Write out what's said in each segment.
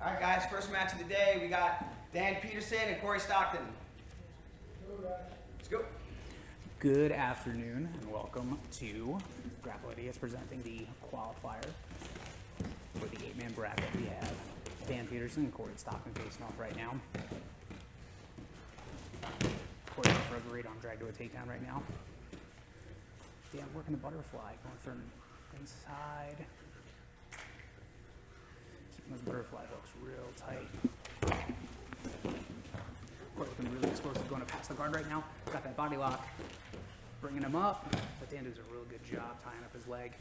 All right, guys, first match of the day. We got Dan Petersen and Corey Stockton. Let's go. Good afternoon and welcome to Grappling is presenting the qualifier for the 8-man bracket. We have Dan Petersen and Corey Stockton facing off right now. Corey going for a great arm drag to a takedown right now. Dan working the butterfly, going from inside. Keeping those butterfly hooks real tight. Corey looking really explosive, going to pass the guard right now. Got that body lock. Bringing him up, but Dan does a real good job tying up his leg.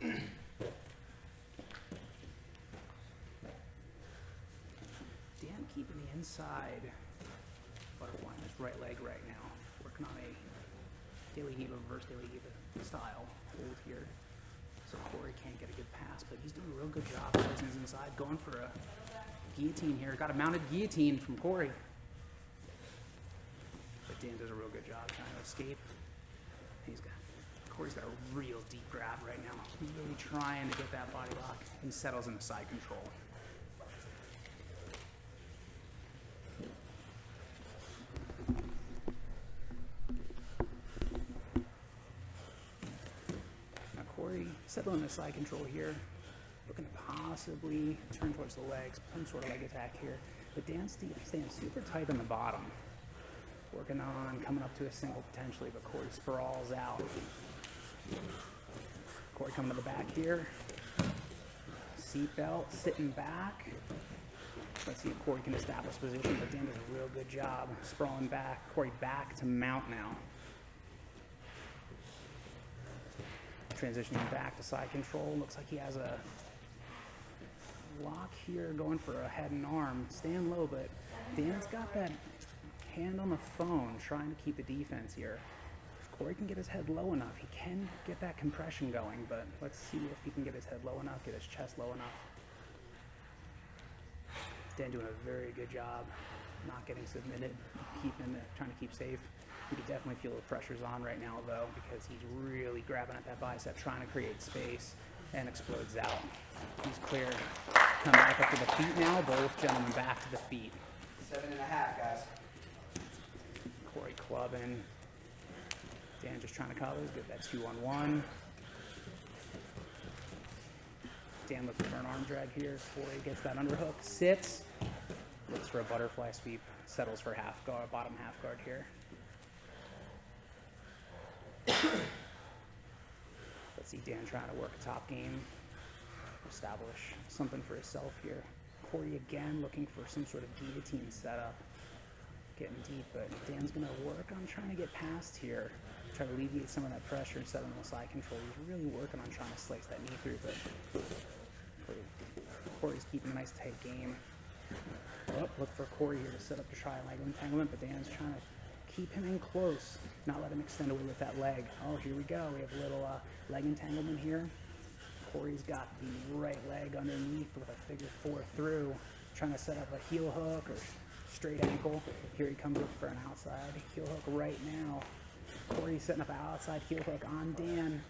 Dan keeping the inside butterfly on his right leg right now, working on a daily heave, reverse daily heave style hold here. So Corey can't get a good pass, but he's doing a real good job slicing his inside, going for a guillotine here. Got a mounted guillotine from Corey. But Dan does a real good job trying to escape. Corey's got a real deep grab right now. He's really trying to get that body lock and settles into side control. Now Corey settling into side control here. Looking to possibly turn towards the legs, some sort of leg attack here. But Dan's staying super tight on the bottom. Working on coming up to a single potentially, but Corey sprawls out. Corey coming to the back here. Seatbelt, sitting back. Let's see if Corey can establish position, but Dan does a real good job sprawling back. Corey back to mount now. Transitioning back to side control. Looks like he has a lock here, going for a head and arm. Staying low, but Dan's got that hand on the phone, trying to keep the defense here. If Corey can get his head low enough, he can get that compression going, but let's see if he can get his head low enough, get his chest low enough. Dan doing a very good job not getting submitted, trying to keep safe. You can definitely feel the pressure's on right now, though, because he's really grabbing at that bicep, trying to create space, and explodes out. He's clear. Come back up to the feet now. Both gentlemen back to the feet. 7.5, guys. Corey clubbing. Dan just trying to cover. Get that 2-on-1. Dan looking for an arm drag here. Corey gets that underhook. Sits. Looks for a butterfly sweep. Settles for half guard, bottom half guard here. Let's see Dan trying to work a top game. Establish something for himself here. Corey again looking for some sort of guillotine setup. Getting deep, but Dan's going to work on trying to get past here. Try to alleviate some of that pressure and set him on side control. He's really working on trying to slice that knee through, but Corey's keeping a nice tight game. Look for Corey here to set up to try a leg entanglement, but Dan's trying to keep him in close, not let him extend away with that leg. Oh, here we go. We have a little leg entanglement here. Corey's got the right leg underneath with a figure 4 through, trying to set up a heel hook or straight ankle. Here he comes up for an outside heel hook right now. Corey's setting up an outside heel hook on Dan.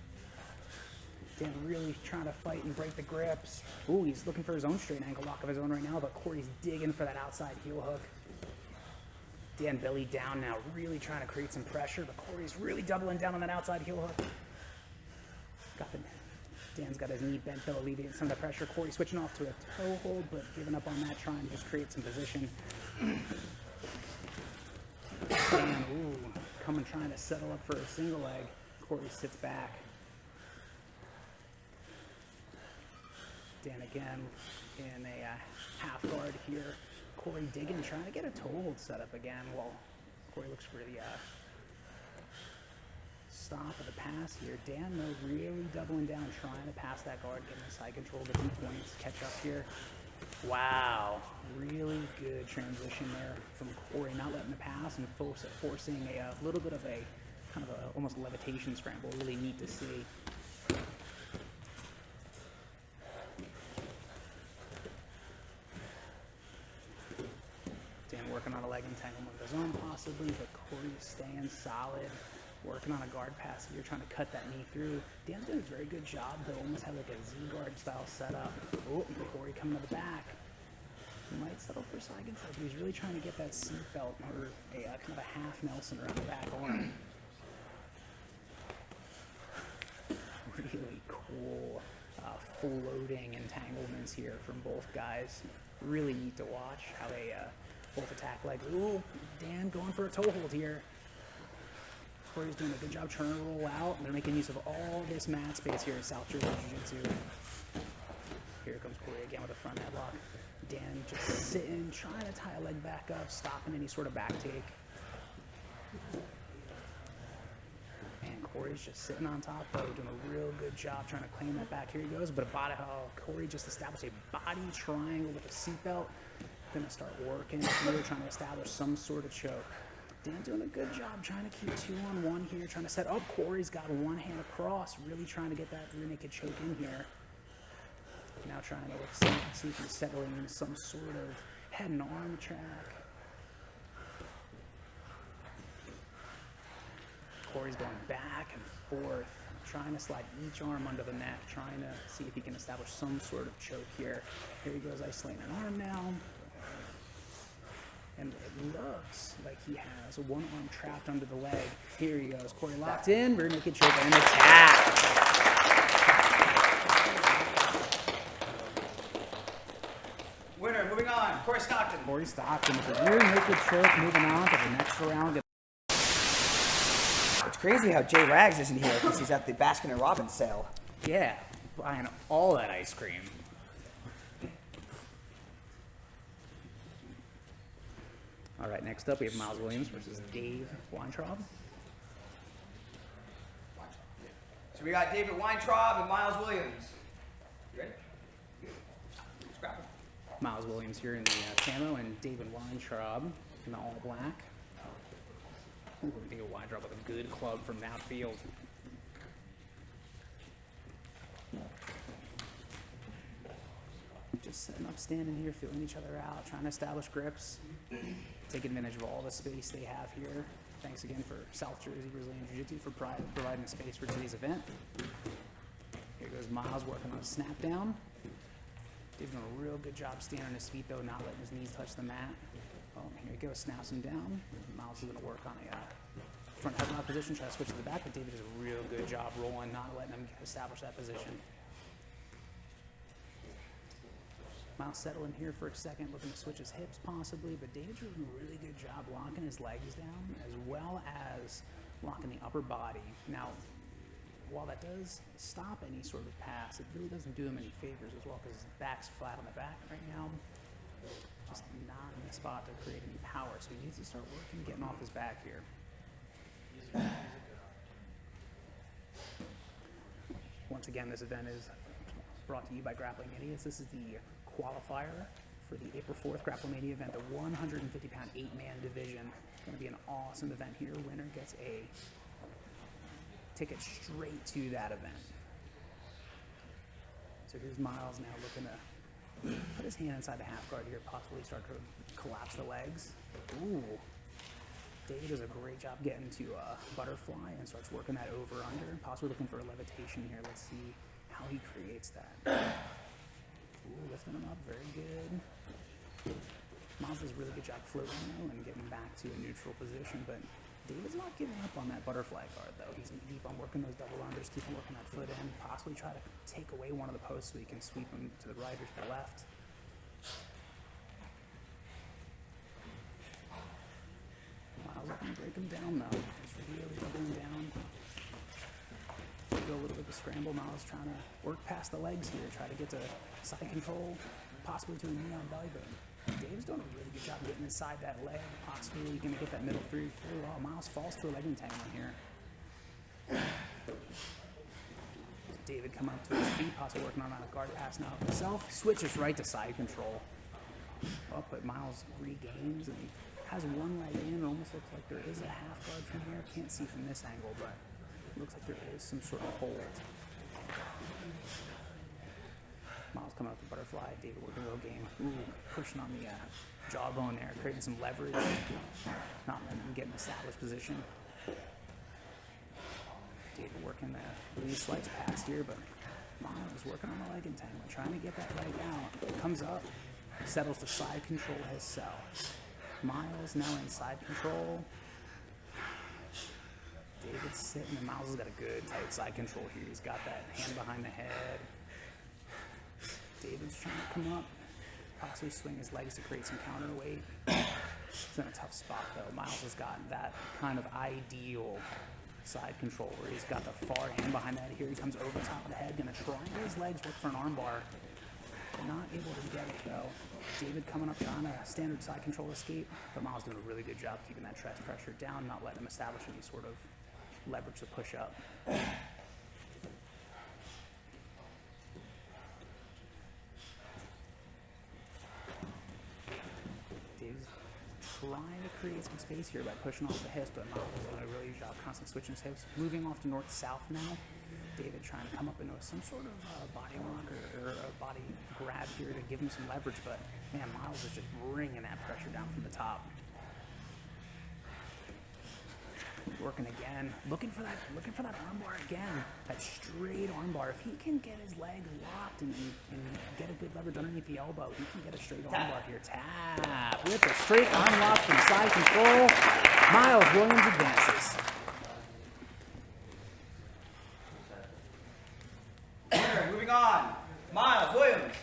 Dan really trying to fight and break the grips. Ooh, he's looking for his own straight ankle lock of his own right now, but Corey's digging for that outside heel hook. Dan belly down now, really trying to create some pressure, but Corey's really doubling down on that outside heel hook. Dan's got his knee bent, though, alleviating some of the pressure. Corey switching off to a toe hold, but giving up on that, trying to just create some position. Dan, coming trying to settle up for a single leg. Corey sits back. Dan again in a half guard here. Corey digging, trying to get a toe hold set up again while Corey looks for the stop of the pass here. Dan, though, really doubling down, trying to pass that guard, getting the side control, the 2 points, catch up here. Wow, really good transition there from Corey, not letting the pass and forcing a little bit of a kind of a almost levitation scramble. Really neat to see. Dan working on a leg entanglement of his own possibly, but Corey's staying solid. working on a guard pass here, trying to cut that knee through. Dan's doing a very good job, though. Almost had like a Z-guard style setup. Oh, Corey coming to the back. He might settle for side control, but he's really trying to get that seatbelt or a kind of a half Nelson around the back arm. Really cool floating entanglements here from both guys. Really neat to watch how they both attack legs. Ooh, Dan going for a toe hold here. Corey's doing a good job trying to roll out. They're making use of all this mat space here at South Jersey Jiu-Jitsu. Here comes Corey again with a front headlock. Dan just sitting, trying to tie a leg back up, stopping any sort of back take. And Corey's just sitting on top, though, doing a real good job trying to claim that back. Here he goes, but Corey just established a body triangle with a seatbelt. Gonna start working here, trying to establish some sort of choke. Dan doing a good job trying to keep 2-on-1 here, trying to set up. Corey's got one hand across, really trying to get that rear naked choke in here. Now trying to see if he's settling in some sort of head and arm track. Corey's going back and forth, trying to slide each arm under the neck, trying to see if he can establish some sort of choke here. Here he goes, isolating an arm now. And it looks like he has one arm trapped under the leg. Here he goes, Corey locked in, rear naked choke and attack. Winner, moving on, Corey Stockton. Corey Stockton with a rear naked choke, moving on to the next round. It's crazy how Jay Rags isn't here because he's at the Baskin & Robbins sale. Yeah, buying all that ice cream. All right, next up we have Miles Williams versus Dave Weintraub. So we got David Weintraub and Miles Williams. You ready? Let's grab him. Miles Williams here in the camo and David Weintraub in the all black. Ooh, David Weintraub with a good club from that field. Just setting up, standing here, feeling each other out, trying to establish grips, take advantage of all the space they have here. Thanks again for South Jersey Brazilian Jiu-Jitsu for providing a space for today's event. Here goes Miles working on a snap down. Dave's doing a real good job standing on his feet though, not letting his knees touch the mat. Oh, here he goes, snaps him down. Miles is going to work on a front headlock position, try to switch to the back, but David does a real good job rolling, not letting him establish that position. Miles settling here for a second, looking to switch his hips possibly, but David's doing a really good job locking his legs down as well as locking the upper body. Now, while that does stop any sort of pass, it really doesn't do him any favors as well because his back's flat on the back right now. Just not in the spot to create any power, so he needs to start working, getting off his back here. Once again, this event is brought to you by Grappling Idiots. This is the qualifier for the April 4th Grappling Mania event, the 150-pound 8-man division. It's going to be an awesome event here. Winner gets a ticket straight to that event. So here's Miles now looking to put his hand inside the half guard here, possibly start to collapse the legs. Ooh. Dave does a great job getting to butterfly and starts working that over under, possibly looking for a levitation here. Let's see how he creates that. Ooh, lifting him up, very good. Miles does a really good job floating though and getting back to a neutral position, but David's not giving up on that butterfly guard though. He's going to keep on working those double unders, keep on working that foot in, possibly try to take away one of the posts so he can sweep him to the right or to the left. Miles looking to break him down though. He's really doubling down. Go a little bit of a scramble. Miles trying to work past the legs here, try to get to side control, possibly to a knee on belly button. Dave's doing a really good job getting inside that leg, possibly going to get that middle through. Oh, Miles falls to a leg entanglement here. David coming up to his feet, possibly working on a guard pass now himself. Switches right to side control. Oh, but Miles regains and has one leg in. It almost looks like there is a half guard from here. Can't see from this angle, but it looks like there is some sort of hold. Miles coming up the butterfly. David working real game. Ooh, pushing on the jawbone there, creating some leverage. Not letting him get in established position. David working the Louis slice pass here, but Miles working on the leg entanglement, trying to get that leg out. Comes up, settles to side control himself. Miles now in side control. David's sitting, and Miles has got a good tight side control here. He's got that hand behind the head. David's trying to come up, possibly swing his legs to create some counterweight. He's in a tough spot though. Miles has gotten that kind of ideal side control where he's got the far hand behind that. Here he comes over the top of the head, gonna try his legs, work for an arm bar. Not able to get it though. David coming up trying a standard side control escape, but Miles doing a really good job keeping that chest pressure down, not letting him establish any sort of leverage to push up. Dave's trying to create some space here by pushing off the hips, but Miles is doing a really good job constantly switching his hips. Moving off to north-south now. David trying to come up into some sort of body lock or a body grab here to give him some leverage, but man, Miles is just bringing that pressure down from the top. Working again, looking for that arm bar again, that straight arm bar. If he can get his legs locked and get a good leverage underneath the elbow, he can get a straight arm bar here. Tap with a straight arm lock from side control. Miles Williams advances. Moving on, Miles Williams.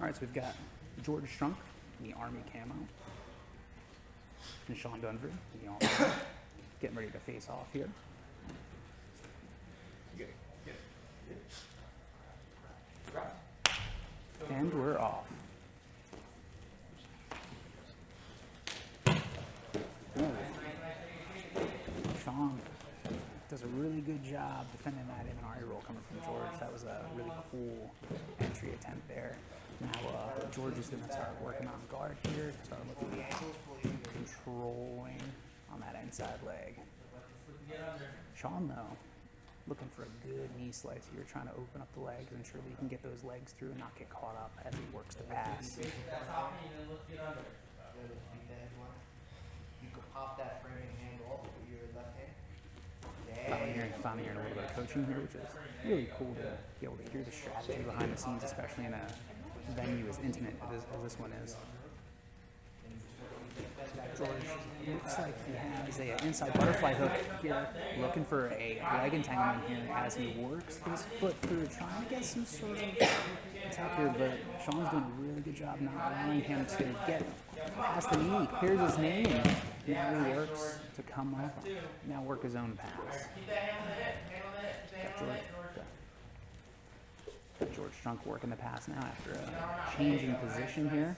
All right, so we've got George Strunk in the Army camo, and Sean Dunford in the Army, getting ready to face off here. And we're off. Ooh. Sean does a really good job defending that Imanari roll coming from George. That was a really cool entry attempt there. Now George is going to start working on guard here, start looking at controlling on that inside leg. Sean, though, looking for a good knee slice here, trying to open up the legs, ensure that he can get those legs through and not get caught up as he works the pass. You could pop that framing hand off with your left hand. Finally hearing a little bit of coaching here, which is really cool to be able to hear the strategy behind the scenes, especially in a venue as intimate as this one is. George looks like he has an inside butterfly hook here, looking for a leg entanglement here as he works his foot through, trying to get some sort of attack here, but Sean's doing a really good job not allowing him to get past the knee. Clears his knee, and now he works to come up, now work his own pass. Got George Strunk working the pass now after a change in position here.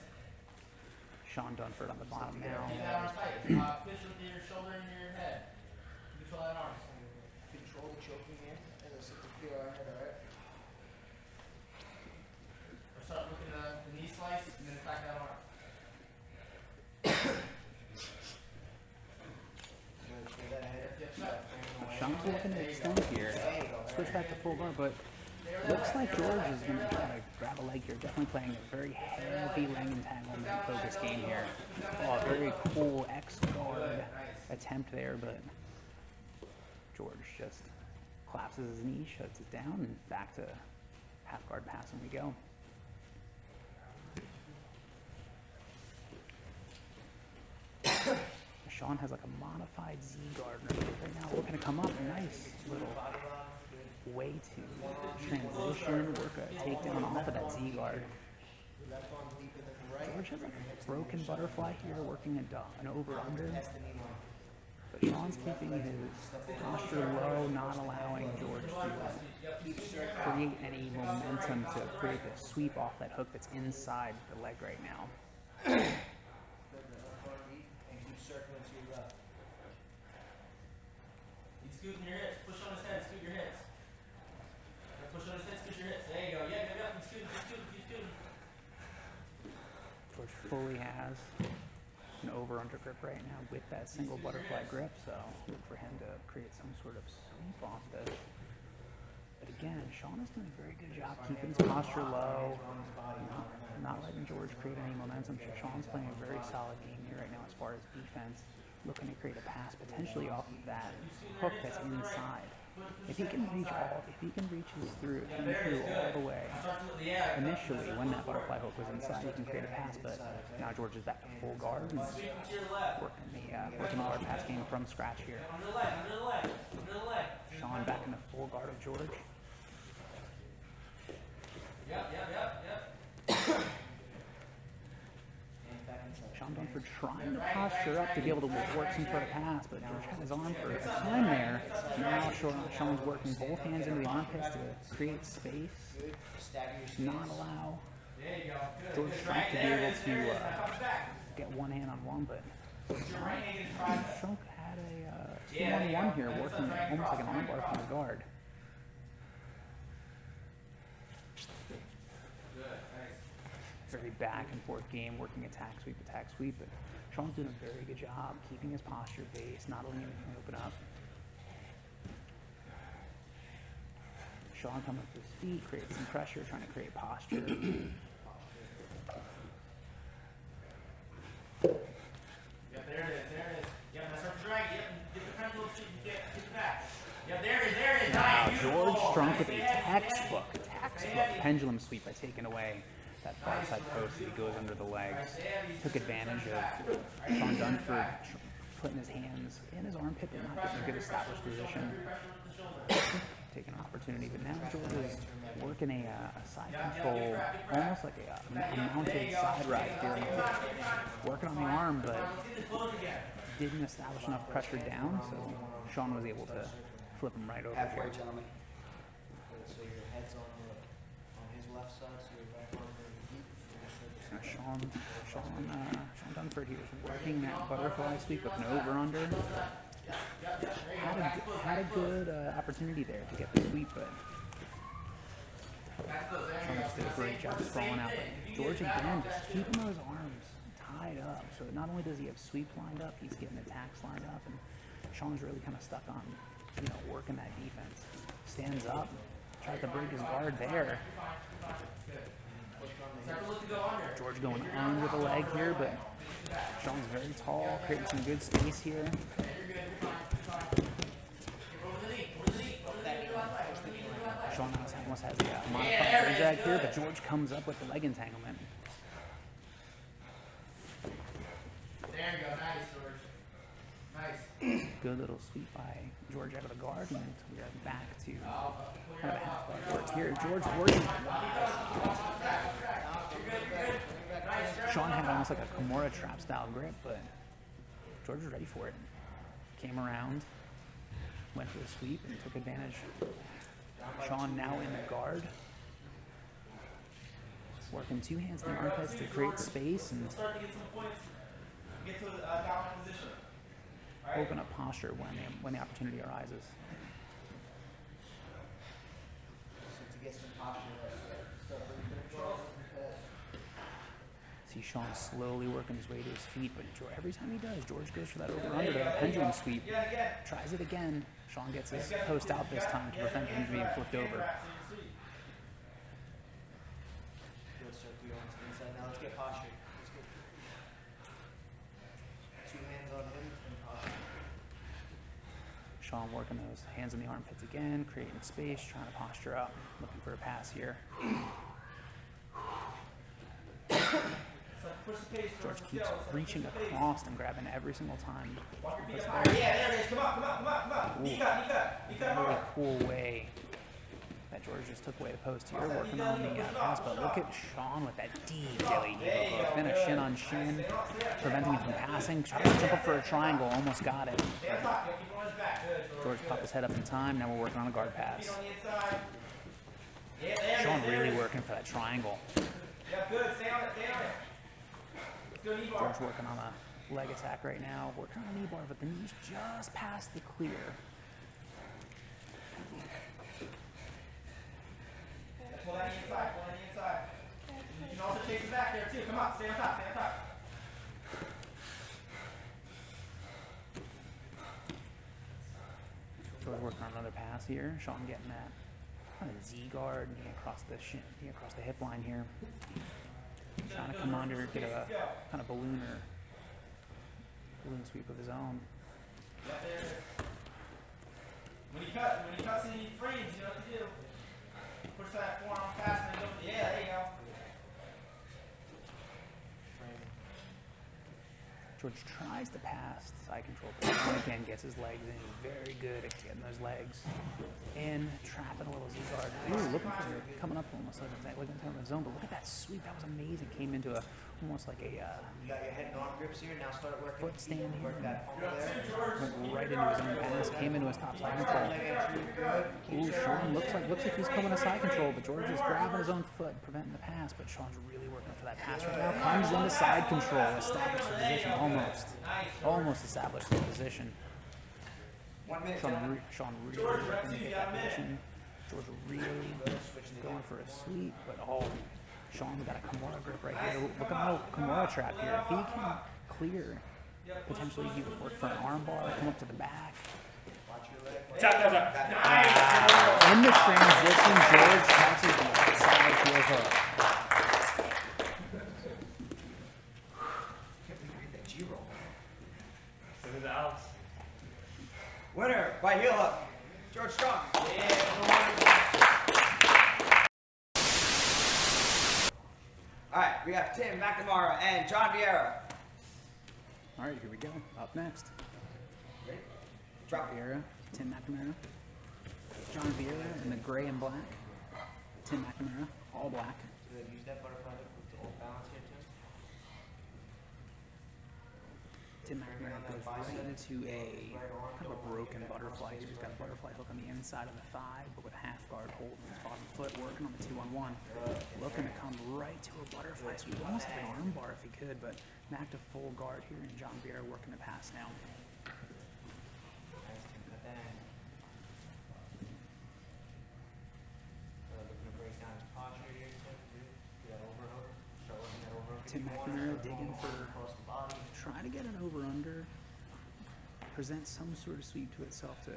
Sean Dunford on the bottom now. Push with your shoulder and your head. Control that arm. Control the choking hand and then sit to feel our head, alright? Or start looking at the knee slice and then back that arm. Sean's looking to extend here. Switch back to full guard, but looks like George is going to try to grab a leg here. Definitely playing a very heavy leg entanglement focus game here. Oh, a very cool X-guard attempt there, but George just collapses his knee, shuts it down, and back to half guard passing we go. Sean has like a modified Z-guard right now. We're going to come up. Nice little way to transition, work a takedown off of that Z-guard. George has like a broken butterfly here, working an over-under. But Sean's keeping his posture low, not allowing George to create any momentum to create the sweep off that hook that's inside the leg right now. Scoot in your hips. Push on his head. Scoot your hips. Push on his head. Scoot your hips. There you go. Yeah. Keep scooting. Keep scooting. George fully has an over-under grip right now with that single butterfly grip, so look for him to create some sort of sweep off this. But again, Sean is doing a very good job keeping his posture low, not letting George create any momentum. So Sean's playing a very solid game here right now as far as defense, looking to create a pass potentially off of that hook that's inside. If he can reach his through all the way, initially when that butterfly hook was inside, he can create a pass, but now George is back to full guard and working the guard pass game from scratch here. Sean back in the full guard of George. Sean Dunford trying to posture up to be able to work some sort of pass, but George had his arm for a time there. Now Sean's working both hands into the armpits to create space, not allow George Strunk to be able to get one hand on one, but Strunk had a 2-on-1 here, working almost like an armbar from the guard. Very back and forth game, working attack, sweep, but Sean's doing a very good job keeping his posture base, not letting anything open up. Sean coming up to his feet, creating some pressure, trying to create posture. Yeah, there it is. Yeah, that's our drag. Yep, get the pendulum so you can get it back. Yeah, there it is. Now Nice, George Strunk with a textbook pendulum sweep by taking away that far side post that he goes under the legs. Took advantage of Sean Dunford putting his hands in his armpit but not getting a good established position. Taking an opportunity, but now George is working a side control, almost like a mounted side ride here. Working on the arm, but didn't establish enough pressure down, so Sean was able to flip him right over Halfway, here. gentlemen. So your head's on his left side, so your back arm's going to be deep. Sean Dunford here is working that butterfly sweep with no over-under. Had a good opportunity there to get the sweep, but Sean just did a great job sprawling out. But George again just keeping those arms tied up, so that not only does he have sweeps lined up, he's getting attacks lined up, and Sean's really kind of stuck on, working that defense. Stands up, tries to break his guard there. George going under the leg here, but Sean's very tall, creating some good space here. Sean almost has a modified leg drag here, but George comes up with the leg entanglement. There you go. Nice, George. Nice. Good little sweep by George out of the guard, and we are back to kind of a half guard work here. George working. Sean had almost like a Kimura trap style grip, but George was ready for it. Came around, went for the sweep, and took advantage. Sean now in the guard. Working two hands in the armpits to create space and Start to get some points. Get to a dominant position. open up posture when the opportunity arises. So to get some posture, start bringing control. See Sean slowly working his way to his feet, but every time he does, George goes for that over-under, that pendulum sweep. Tries it again. Sean gets his post out this time to prevent him from being flipped over. Good, start to go into the inside. Now let's get posture. Let's get 2 hands on him and posture. Sean working those hands in the armpits again, creating space, trying to posture up, looking for a pass here. George keeps reaching across and grabbing every single time. Yeah, there it is. Come on. Knee cut Really cool way that George just took away the post here, working on the pass, but look at Sean with that deep belly heel hook. Then a shin on shin, preventing him from passing. Trying to jump up for a triangle, almost got it. George popped his head up in time, now we're working on a guard pass. Sean really working for that triangle. Yeah, good. Stay on it. George working on a leg attack right now, working on a knee bar, but the knee's just past the clear. Pull that knee inside. You can also chase it back there too. Come on, stay on top. George working on another pass here. Sean getting that kind of Z guard, knee across the knee across the hip line here. Trying to come under, get a kind of balloon sweep of his own. When he cuts and he frames, you know what to do. Push that forearm fast and then go. Yeah, there you go. George tries to pass side control, but again gets his legs in. He's very good at getting those legs in, trapping a little Z guard. Ooh, looking for coming up almost like in the zone, but look at that sweep. That was amazing. Came into almost like a You got your head and arm grips here. Now start working. foot stand here. Work that pummel there. Went right into his own pass. Came into his top side control. Ooh, Sean looks like he's coming to side control, but George is grabbing his own foot, preventing the pass. But Sean's really working for that pass right now. Comes into side control, establishes the position almost established the position. 1 minute. Sean really working to get that position. George really going for a sweep, but Sean's got a Kimura grip right here. Look at the Kimura trap here. If he can clear, potentially he would work for an arm bar, come up to the back. In the transition, George catches the side heel hook. Winner by heel hook, George Strunk. All right, we have Tim McNamara and John Viera. All right, here we go. Up next, Ready? Drop. Viera, Tim McNamara. John Viera in the gray and black. Tim McNamara, all black. So then use that butterfly hook to hold balance here, Tim. Tim McNamara goes right into a kind of a broken butterfly. He's got a butterfly hook on the inside of the thigh, but with a half guard holding his bottom foot, working on the 2-on-1. Looking to come right to a butterfly sweep, almost like an arm bar if he could, but Mac to full guard here, and John Viera working the pass now. Tim McNamara digging for, trying to get an over-under, present some sort of sweep to itself to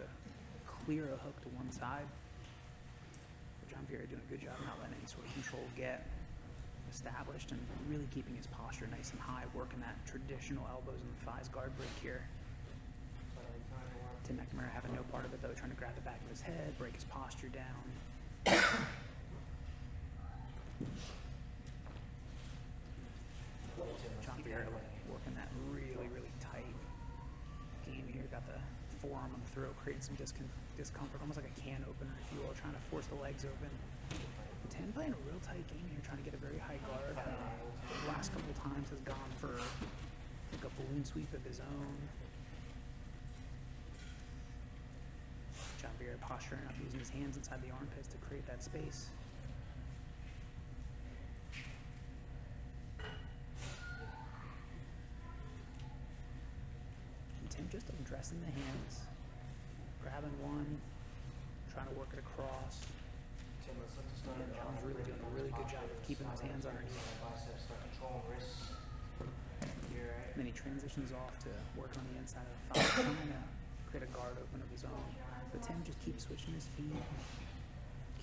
clear a hook to one side. But John Viera doing a good job not letting any sort of control get established and really keeping his posture nice and high, working that traditional elbows and thighs guard break here. Tim McNamara having no part of it though, trying to grab the back of his head, break his posture down. John Viera working that really, really tight game here. Got the forearm on the throat, creating some discomfort, almost like a can opener, if you will, trying to force the legs open. Tim playing a real tight game here, trying to get a very high guard. The last couple of times has gone for like a balloon sweep of his own. John Viera posturing up, using his hands inside the armpits to create that space. And Tim just addressing the hands, grabbing one, trying to work it across. And John's really doing a really good job of keeping his hands underneath. And then he transitions off to work on the inside of the thigh, trying to create a guard open of his own. But Tim just keeps switching his feet,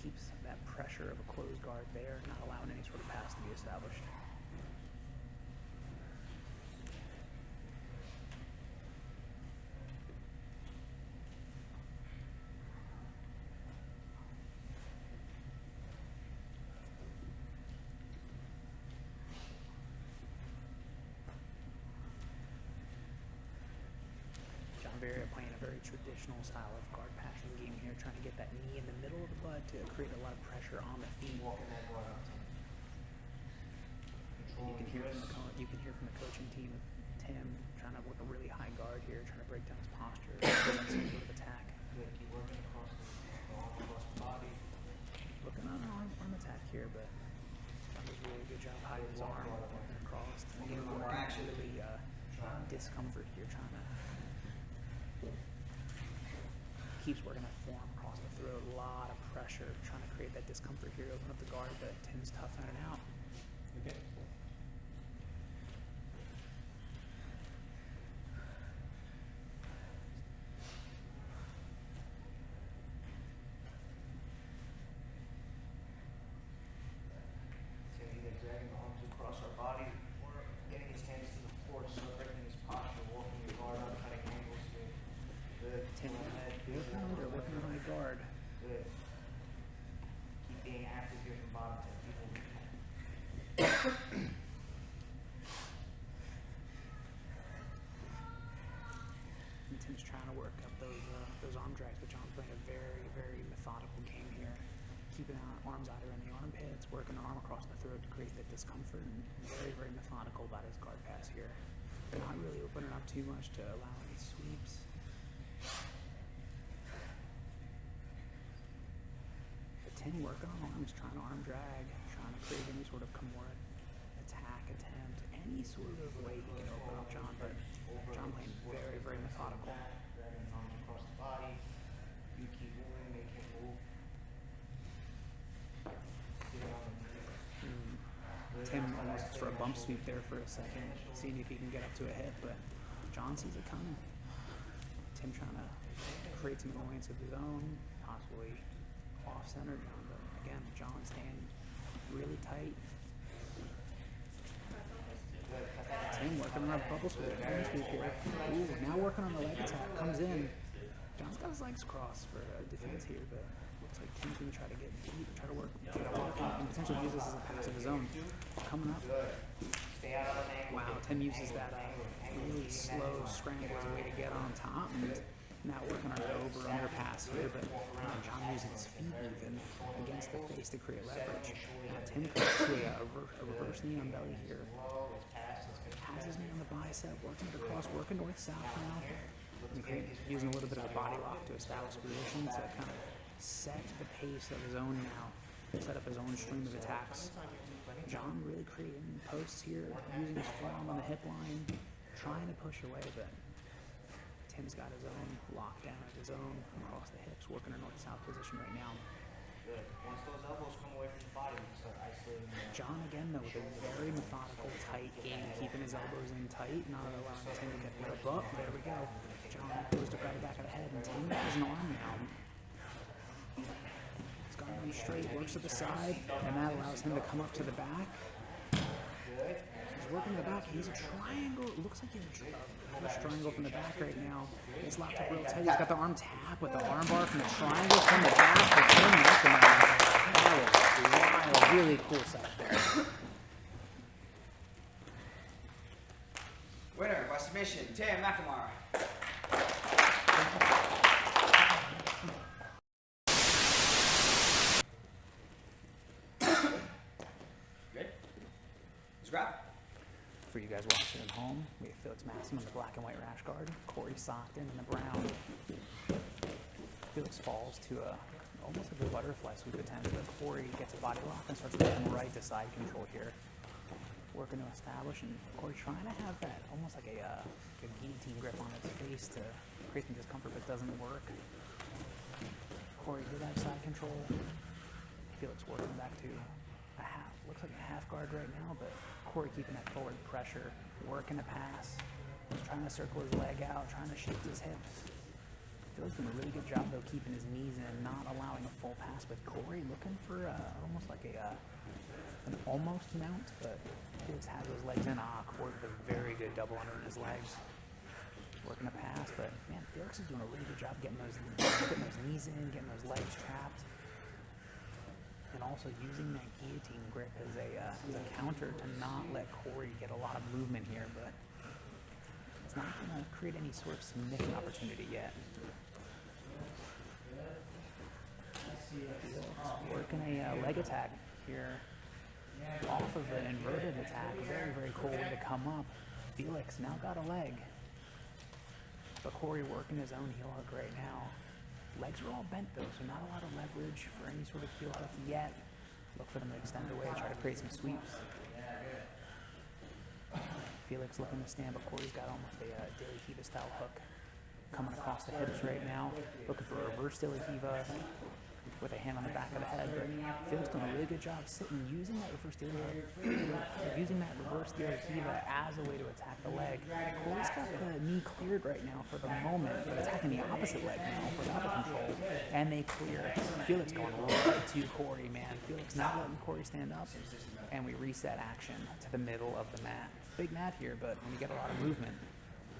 keeps that pressure of a closed guard there, not allowing any sort of pass to be established. Viera playing a very traditional style of guard passing game here, trying to get that knee in the middle of the butt to create a lot of pressure on the feet. You can hear from the coaching team of Tim trying to work a really high guard here, trying to break down his posture, some sort of attack. Looking on an arm attack here, but that was a really good job hiding his arm, working across. Again, working actually discomfort here, trying to keeps working that forearm across the throat, a lot of pressure, trying to create that discomfort here, open up the guard, but Tim's toughing it out. Okay. guard. Good. Keep being active here from bottom to people. And Tim's trying to work up those arm drags, but John's playing a very, very methodical game here. Keeping arms either in the armpits, working an arm across the throat to create that discomfort, and very, very methodical about his guard pass here. Not really opening up too much to allow any sweeps. But Tim working on arms, trying to arm drag, trying to create any sort of Kimura attack attempt, any sort of way he can open up John, but John playing very, very methodical. Dragging arms across the body. You keep moving, make him move. Sit on the knee. Tim almost for a bump sweep there for a second, seeing if he can get up to a hip, but John sees it coming. Tim trying to create some annoyance of his own, possibly off-center John, but again, John staying really tight. Tim working on a bubble sweep, here. Ooh, now working on the leg attack, comes in. John's got his legs crossed for defense here, but looks like Tim's going to try to get deep, try to work and potentially use this as a pass of his own. Coming up. Wow, Tim uses that really slow scramble as a way to get on top, and now working on an over-under pass here, but John using his feet even against the face to create leverage. Now Tim comes to a reverse knee on belly here. Has his knee on the bicep, working it across, working north-south now. Using a little bit of a body lock to establish position to kind of set the pace of his own now, set up his own stream of attacks. John really creating posts here, using his forearm on the hip line, trying to push away, but Tim's got his own lockdown of his own across the hips, working a north-south position right now. Good. Once those elbows come away from the body, we can start isolating the John again though with a very methodical, tight game, keeping his elbows in tight, not allowing Tim to get rid of up. There we go. John goes to grab the back of the head, and Tim has an arm now. He's got him straight, works to the side, and that allows him to come up to the back. He's working the back. He's a triangle. It looks like he's a triangle from the back right now. He's locked up real tight. He's got the arm tap with the arm bar from the triangle from the back for Tim McNamara. That was wild. Really cool setup there. Winner by submission, Tim McNamara. Good? Let's grab. For you guys watching at home, we have Felix Masson on the black and white rash guard, Corey Stockton in the brown. Felix falls to almost like a butterfly sweep attempt, but Corey gets a body lock and starts working right to side control here. Working to establish, and Corey trying to have that almost like a guillotine grip on his face to create some discomfort, but doesn't work. Corey did have side control. Felix working back to a half, looks like a half guard right now, but Corey keeping that forward pressure, working a pass, trying to circle his leg out, trying to shift his hips. Felix doing a really good job though keeping his knees in, not allowing a full pass, but Corey looking for almost like an almost mount, but Felix has his legs in. Corey with a very good double under in his legs. Working a pass, but man, Felix is doing a really good job getting those knees in, getting those legs trapped. And also using that guillotine grip as a counter to not let Corey get a lot of movement here, but it's not going to create any sort of submission opportunity yet. Working a leg attack here off of an inverted attack. Very, very cool way to come up. Felix now got a leg, but Corey working his own heel hook right now. Legs are all bent though, so not a lot of leverage for any sort of heel hook yet. Look for them to extend away, try to create some sweeps. Felix looking to stand, but Corey's got almost a Dilly Kiva style hook coming across the hips right now. Looking for a reverse Dilly Kiva with a hand on the back of the head. But Felix doing a really good job sitting, using that reverse Dilly Kiva as a way to attack the leg. Corey's got the knee cleared right now for the moment, but attacking the opposite leg now for the upper control. And they clear. Felix going right to Corey, man. Felix not letting Corey stand up. And we reset action to the middle of the mat. Big mat here, but when you get a lot of movement,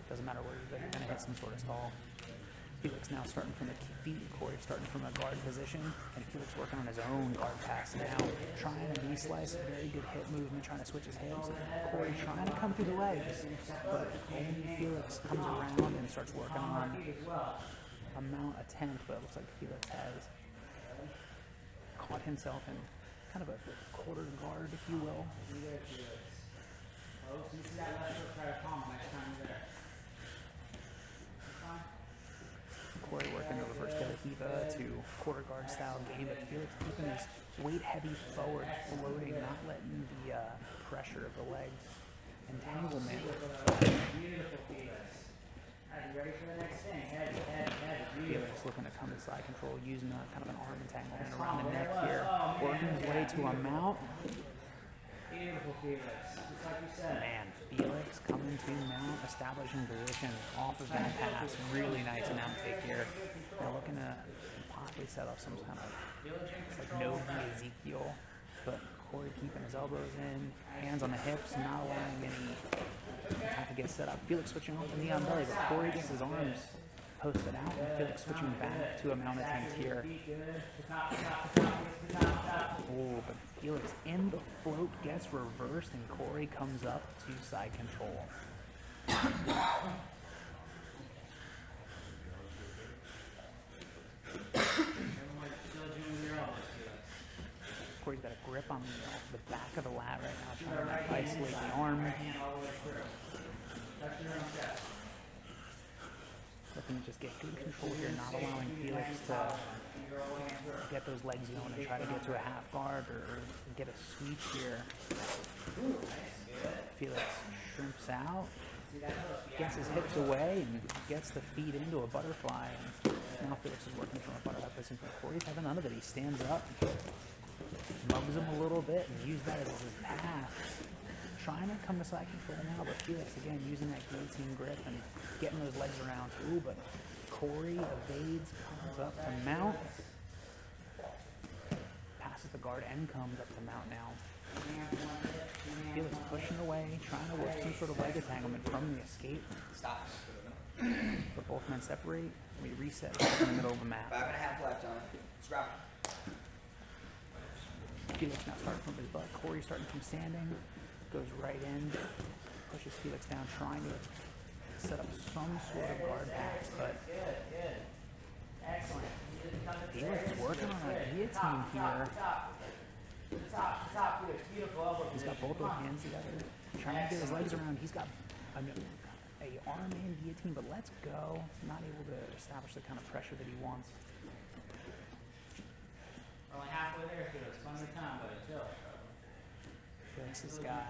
doesn't matter where you go, you're going to hit some sort of stall. Felix now starting from the feet, Corey starting from a guard position, and Felix working on his own guard pass now, trying a knee slice, very good hip movement, trying to switch his hips. Corey trying to come through the legs, but only Felix comes around and starts working on a mount attempt, but it looks like Felix has caught himself in kind of a quarter guard, if you will. Corey working a reverse de la Hiva to quarter guard style game, but Felix keeping his weight heavy forward, floating, not letting the pressure of the legs entanglement. Felix looking to come to side control, using a kind of an arm entanglement around the neck here, working his way to a mount. Man, Felix coming to mount, establishing position off of that pass. Really nice mount take here. They're looking to possibly set up some kind of like no Ezekiel, but Corey keeping his elbows in, hands on the hips, not allowing any time to get set up. Felix switching off the knee on belly, but Corey gets his arms posted out, and Felix switching back to a mount attempt here. Oh, but Felix in the float gets reversed, and Corey comes up to side control. Corey's got a grip on the back of the lat right now, trying to isolate the arm. Looking to just get good control here, not allowing Felix to get those legs going and try to get to a half guard or get a sweep here. Felix shrimps out, gets his hips away, and gets the feet into a butterfly. And now Felix is working from a butterfly position. Corey's having none of it. He stands up, mugs him a little bit, and uses that as his pass. Trying to come to side control now, but Felix again using that guillotine grip and getting those legs around. Ooh, but Corey evades, comes up to mount, passes the guard and comes up to mount now. Felix pushing away, trying to work some sort of leg entanglement from the escape. Stop. But both men separate. We reset back in the middle of the mat. 5.5 left on it. Scrap. Felix now starting from his butt. Corey starting from standing. Goes right in, pushes Felix down, trying to set up some sort of guard pass, but Felix working on a guillotine here. He's got both those hands together, trying to get his legs around. He's got a arm and guillotine, but let's go. Not able to establish the kind of pressure that he wants. We're only halfway there, Felix. Plenty of time, buddy. Chill. Felix has got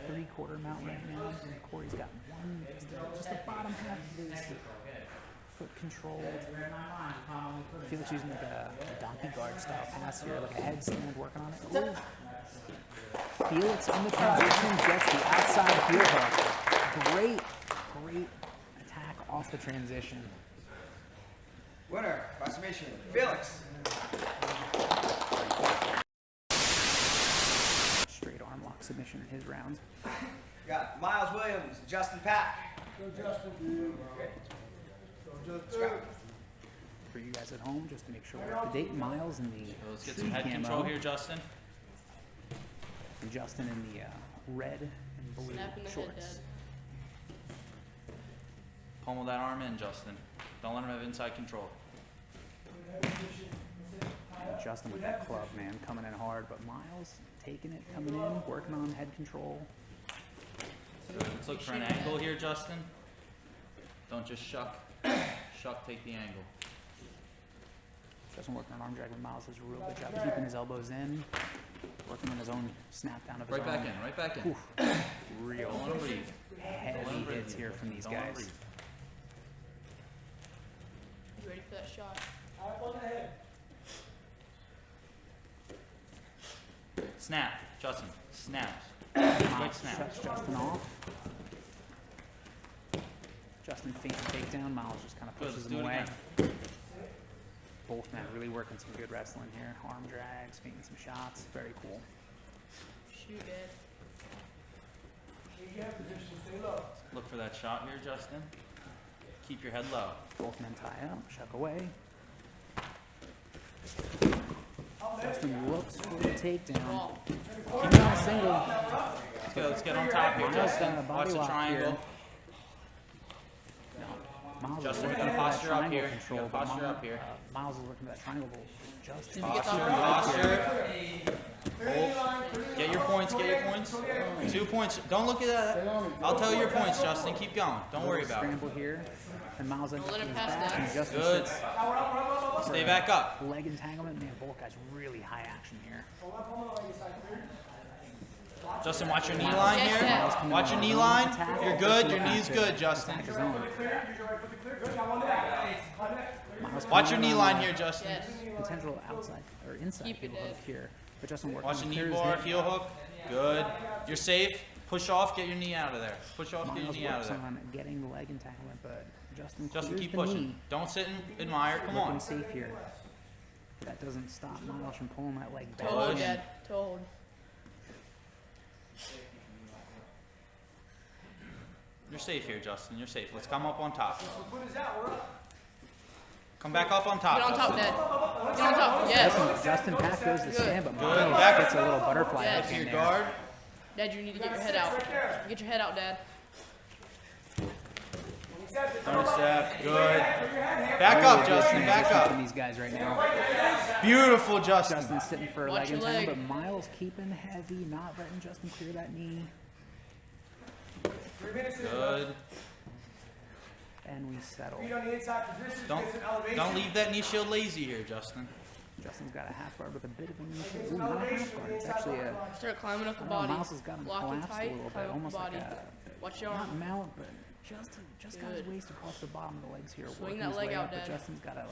3/4 mount right now, and Corey's got one, just the bottom half of his foot controlled. Felix using like a donkey guard style pass here, like a headstand, working on it. Ooh. Felix in the transition gets the outside heel hook. Great attack off the transition. Winner by submission, Felix. Straight arm lock submission in his round. We got Miles Williams, Justin Pack. Go Justin. Scrap. For you guys at home, just to make sure we're up to date, Miles in the Let's get tree some head camo, control here, Justin. and Justin in the red and blue Snapping the head, shorts. Dad. Pummel that arm in, Justin. Don't let him have inside control. Justin with that club, man, coming in hard, but Miles taking it, coming in, working on head control. Let's look for an angle here, Justin. Don't just shuck. Shuck, take the angle. Justin working on arm drag, but Miles does a real good job keeping his elbows in, working on his own snap down of his Right back arm. in, right back in. Oof. Real Don't let him breathe. heavy hits here from these Don't let him guys. breathe. You ready for that shot? Snap, Justin. Snaps. Miles Quick snap. shuts Justin off. Justin feints a takedown. Miles just kind of Good, pushes let's him do it away. again. Both men really working some good wrestling here. Arm drags, feinting some shots. Very cool. Shoot, Dad. Look for that shot here, Justin. Keep your head low. Both men tie up, shuck away. Justin looks for the takedown. Ball. Keep it on a single. Let's get on top here, Miles Justin. got a body Watch the lock triangle. here. No, Miles Justin, is we're looking gonna for that posture up triangle here. control, We're gonna but posture Miles, up here. Miles is looking for that triangle goal. Justin. Posture. Hold. Get your points, get your points. 2 points. Don't look at that. I'll tell you your points, Justin. Keep going. Don't worry about it. Scramble here. And Miles Don't let him is pass back, that. and Justin Good. sits Stay back up. leg entanglement. Man, both guys really high action here. Justin, watch your knee line Yes, here. Dad. Watch your knee line. You're good. Your knee's good, Justin. Attack his own. Miles Watch your coming knee on, line here, Justin. Yes. Potential outside or inside Keep it heel hook in. here. But Justin working Watch on the knee clears bar, hip. heel hook. Good. You're safe. Push off, get your knee out of there. Push off, get your Miles knee out of works there. on getting the leg entanglement, but Justin Justin, clears keep the pushing. knee. Don't sit and admire. Come Looking on. safe here. That doesn't stop Miles from pulling that leg back. Toe hold, Push. Dad. Toe hold. You're safe here, Justin. You're safe. Let's come up on top. Come back up on top. Get on top, Justin. Dad. Get on top. Yes. Justin Pack goes to stand, but Good. Miles Back. gets a little butterfly Yes. hook Back to in your there. guard. Dad, you need to get your head out. Get your head out, Dad. Third step. Good. Back up, Justin. Back Transition from up. these guys right now. Beautiful, Justin. Justin's sitting for a Watch leg your entanglement, leg. but Miles keeping heavy, not letting Justin clear that knee. Good. And we settle. Don't leave that knee shield lazy here, Justin. Justin's got a half guard with a bit of a knee shield. Ooh, not a half guard. It's actually a Start climbing up the I don't know, body. Miles has got him Lock and collapsed a tight. little bit, Climb up the almost like body. a Watch your not arm. mount, but just got his Good. waist across the bottom of the legs here. Swing working that his leg way out, up, but Dad. Justin's got a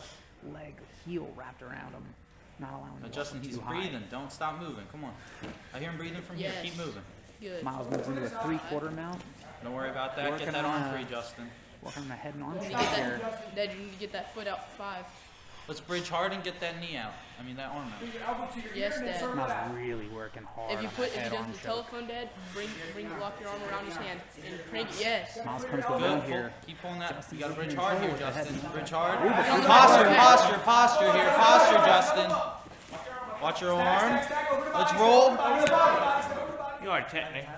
heel wrapped around him, not allowing him Now, to Justin, walk he's too high. breathing. Don't stop moving. Come on. I hear him breathing from here. Yes. Keep moving. Good. Miles moves into a 3/4 mount, Don't worry about that. Working Get that on arm a- free, Justin. working on the head and arm You need to shot get here. that, Dad, you need to get that foot out for 5. Let's bridge hard and get that knee out. I mean, that arm out. Yes, Dad. Miles really working hard If you on put, that if head he arm does the choke. telephone, Dad, lock your arm around his hand and crank it. Yes. Miles comes to the Good. mount Pull, here. keep pulling that. Justin's You gotta bridge looking hard here, forward with the Justin. head. Bridge hard. Posture, Posture here. Posture, Justin. Watch your arm. Let's roll. You are technical.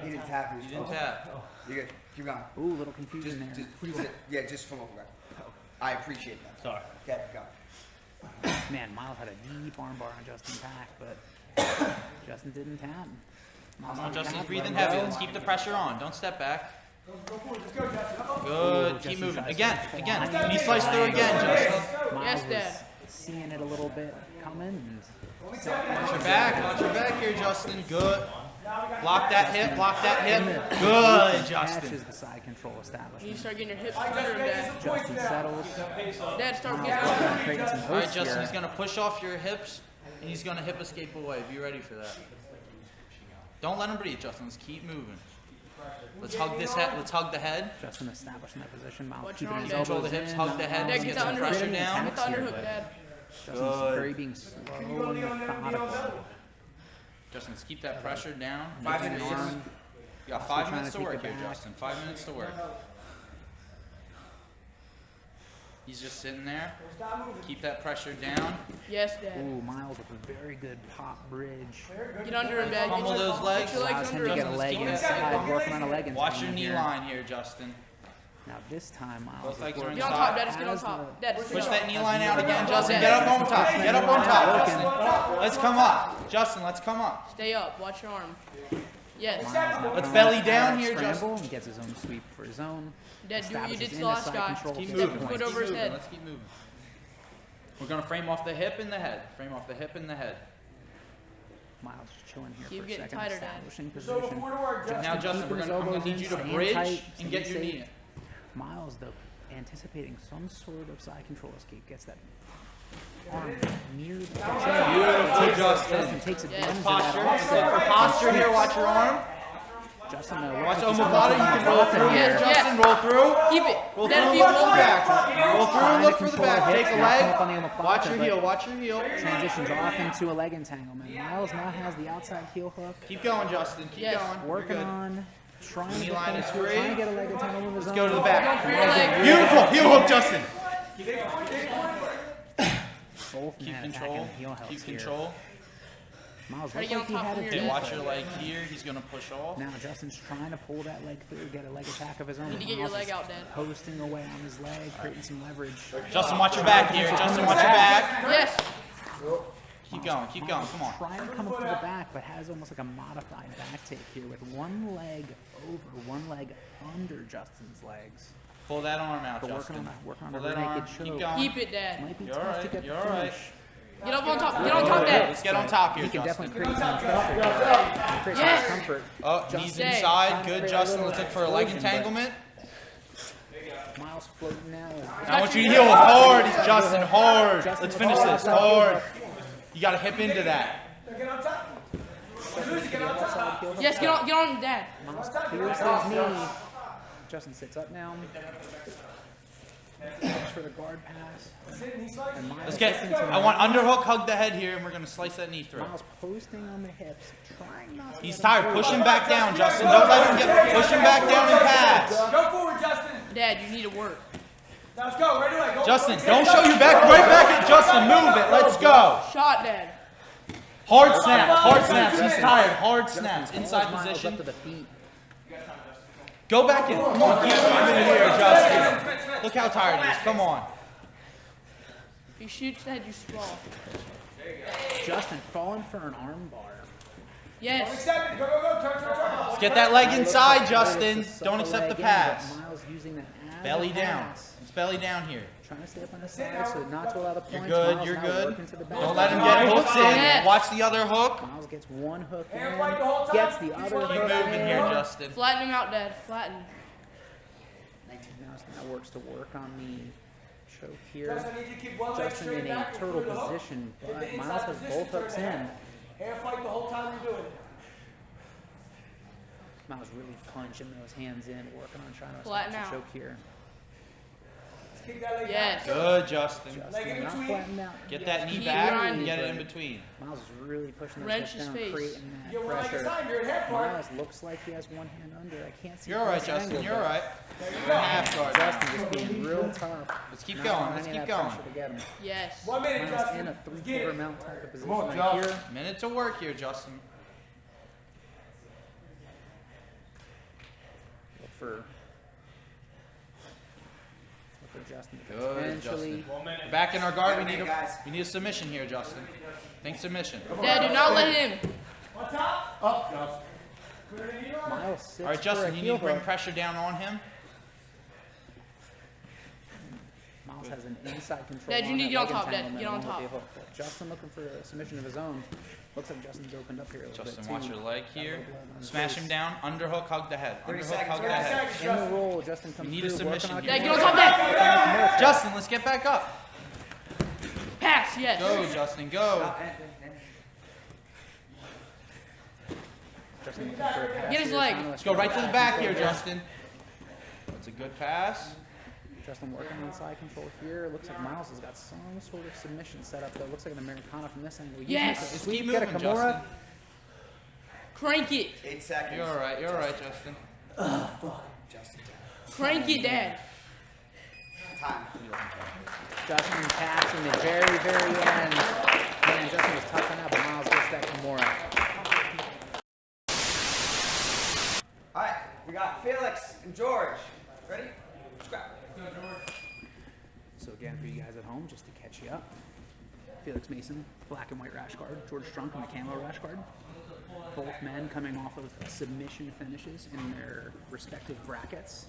He didn't tap. You didn't tap. You're good. Keep going. Ooh, little confusion there. Yeah, just from over. I appreciate that. Sorry. Okay, go. Man, Miles had a deep arm bar on Justin Pack, but Justin didn't tap. Miles Come on, didn't Justin's tap, breathing let him heavy. go. Let's keep the pressure on. Don't step back. Ooh, Good. Justin Keep moving. tries to Again. fly. Again. Knee slice through again, Justin. Miles Yes, was Dad. seeing it a little bit coming. And Watch your back. Watch your back here, Justin. Good. Block that hip. Block that hip. Good, Justin. catches the side control You establishment. start getting your hips under him, Dad. Justin settles. Dad, start Miles getting working under on creating some All right, hosts Justin. here. He's gonna push off your hips, and he's gonna hip escape away. Be ready for that. Don't let him breathe, Justin. Let's keep moving. Let's hug this head. Let's hug the head. Justin establishing that position. Miles Watch keeping your his arm, Control elbows the hips. in, Hug not the head. allowing Dad, Let's get get that some underhook. pressure down. Get the underhook, Dad. Justin's Good. very being slow and methodical. Justin, let's keep that pressure down. 5 Make minutes. it Arm. You got Also 5 trying minutes to to keep work it here, back. Justin. 5 minutes to work. He's just sitting there. Keep that pressure down. Yes, Dad. Ooh, Miles with a very good pop bridge. Get under him, Dad. Pummel those legs. Get your legs Allows him under to get him. a leg Keep it- inside, working on a leg Watch your entanglement knee here. line here, Justin. Now this time, Miles Both is legs are working Get on inside. top, Dad. Just get on as top. the- Dad, just get Push on that top. knee line out again, Justin. Dad. Get up on top. Get up on top, Justin. Let's come up. Justin, let's come up. Stay up. Watch your arm. Yes. Miles now Let's comes belly out down of here, scramble and gets his own sweep for his own. Dad, do what you did Establishes to in the last side guy. control Keep to moving. the Foot point. over his head. Let's keep moving. We're gonna frame off the hip and the head. Frame off the hip and the head. Miles just chilling here Keep for a getting second, tighter, Dad. establishing position. Now, Justin, keeping his I'm gonna elbows need in, you to staying bridge tight, and get staying your safe. knee. Miles, though, anticipating some sort of side control escape, gets that arm near the Beautiful, Justin. takes Yes. advantage of that Posture. offset. For posture here, watch your arm. Justin, Watch looks like he's Omoplata. You coming can to roll the through here, Yes, Justin. yes. Roll through. Keep it. Roll Dad, through, if you look for the roll back. Roll through, Trying to look for the control back. the Take hips, a now come up on the leg. omoplata, Watch your but heel, watch your heel. transitions off into a leg entanglement. Miles now has the outside heel hook, Keep going, Justin. Keep Yes. going. You're working good. on Trying to Knee line is finish free. here, trying to get a leg entanglement of his own. Go to the back. Your leg. Beautiful heel hook, Justin. Both Keep men control. attacking heel hooks Keep here. control. Miles Try to looks get like on he top had from it your Okay, deep, watch but your leg here. He's gonna push off. now Justin's trying to pull that leg through, get a leg attack of his own. Need to get your Miles leg is out, Dad. posting away on his leg, creating some leverage. Justin, watch your back here. Justin, watch your back. Yes. Keep going. Keep going. Come on. Trying to come up to the back, but has almost like a modified back take here with one leg over, one leg under Justin's legs. Pull that arm out, But Justin. working on Pull a that rear arm. naked choke. Keep going. Keep it, Dad. Might be You're tough to alright, get you're the alright. finish. Get up on top. Get on top, Dad. Let's get on top here, He can Justin. definitely create some discomfort. Create some Yes. discomfort. Oh, knees Justin inside. trying to Good, create a Justin. little Let's look for a leg explosion, but entanglement. Miles floating now. I want you to heel hard, Justin. Hard. Justin Let's with finish all this. outside heel Hard. hook. You got to hip into that. Outside heel hook. Yes, get on, Dad. Miles clears his knee. Justin sits up now. Looks for the guard pass. And Miles Let's get. looking to I want underhook, hug the head here, and we're gonna slice that knee through. Miles posting on the hips, trying not to He's let him tired. through. Push him back down, Justin. Don't let him get. Push him back down and pass. Go forward, Justin. Dad, you need to work. Now let's go. Right away. Go. Justin, don't show your back. Right back at Justin. Move it. Let's go. Shot, Dad. Hard snaps. Hard snaps. He's tired. Hard snaps. Inside Miles up position. to the feet. Go back in. Come on. Keep moving here, Justin. Look how tired he is. Come on. If he shoots, Dad, you sprawl. Justin falling for an arm bar. Yes. Accept it. Go, go, go. Turn, turn, turn. Let's get that leg Miles inside, looks like Justin. Felix to Don't suck accept the leg in, but pass. Miles using that as Belly a down. pass. It's belly down here. Trying to stay up on the side so not to allow the points. You're good. Miles You're now good. working to the back. Don't let him get hooks in. Yes. Watch the other hook. Miles gets one hook in, Air fight the whole time. gets the Keep other working. Keep hook moving in. here, Justin. Flatten him out, Dad. Flatten. Now works to work on the choke here. Justin, I need you to keep one leg Justin straight in a back. turtle Through the hook. position, Get but the Miles inside has position, both hooks turn in. ahead. Air fight the whole time you're doing it. Miles really punching those hands in, working on trying to Flatten establish a out. choke here. Let's kick that leg Yes. back. Good, Justin. Leg in Justin not between. flattened out. Get that knee Keep back and grinding. get it in between. Miles is really pushing those Wrench hips his down, face. creating Get that one leg pressure. inside. You're in half guard. Miles looks like he has one hand under. I can't see. You're all right, this Justin. angle, You're all but right. You're in half guard. Justin just being real tough. Let's keep Not going. allowing Let's any of keep that going. pressure to get him. Yes. 1 minute, Miles Justin. in a Let's get three-quarter it. mount type of position on, right Josh. here. Minute to work here, Justin. Look for Justin to Good, potentially. Justin. Back in our guard. We need a submission here, Justin. Think submission. Dad, do not let him. On top. Up, Justin. Clear the knee on. Miles sits All right, for a Justin, you need heel to bring hook. pressure down on him. Miles has an inside control. Dad, you on need to that get on leg top, Dad. entanglement Get on along with top. the hook. But Justin looking for a submission of his own. Looks like Justin's opened up here a little Justin, bit watch too. your leg here. Got a little blood on his Smash face. him down. Underhook, hug the head. 30 Underhook, seconds, hug the 30 head. Seconds, In the Justin. roll, Justin comes You need a through, working submission on here. Dad, getting get on top, Dad. Justin, let's get back up. Pass, yes. Go, Justin, go. Justin looking for a pass Get his here, leg. trying Let's go right to the back here, control. Justin. That's a good pass. Justin working on side control here. Looks like Miles has got some sort of submission set up though. Looks like an Americana from this angle. Yes. If we Keep get a moving, Kimura, Justin. Crank it. 8 seconds. You're all right. You're all right, Justin. Justin. Crank it, Dad. Time. Justin passing the very, very end. Man, Justin was tough enough, but Miles gets that Kimura. All right, we got Felix and George. Ready? Scrap. So again, for you guys at home, just to catch you up, Felix Mason, black and white rash guard. George Strunk in the camo rash guard. Both men coming off of submission finishes in their respective brackets.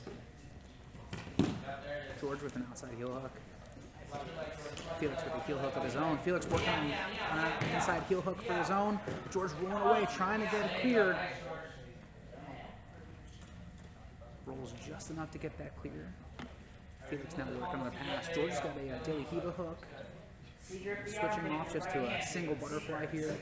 George with an outside heel hook. Felix with a heel hook of his own. Felix working on an inside heel hook for his own. George rolling away, trying to get it cleared. Rolls just enough to get that clear. Felix now working on the pass. George's got a Dilly Heva hook. Switching off just to a single butterfly here.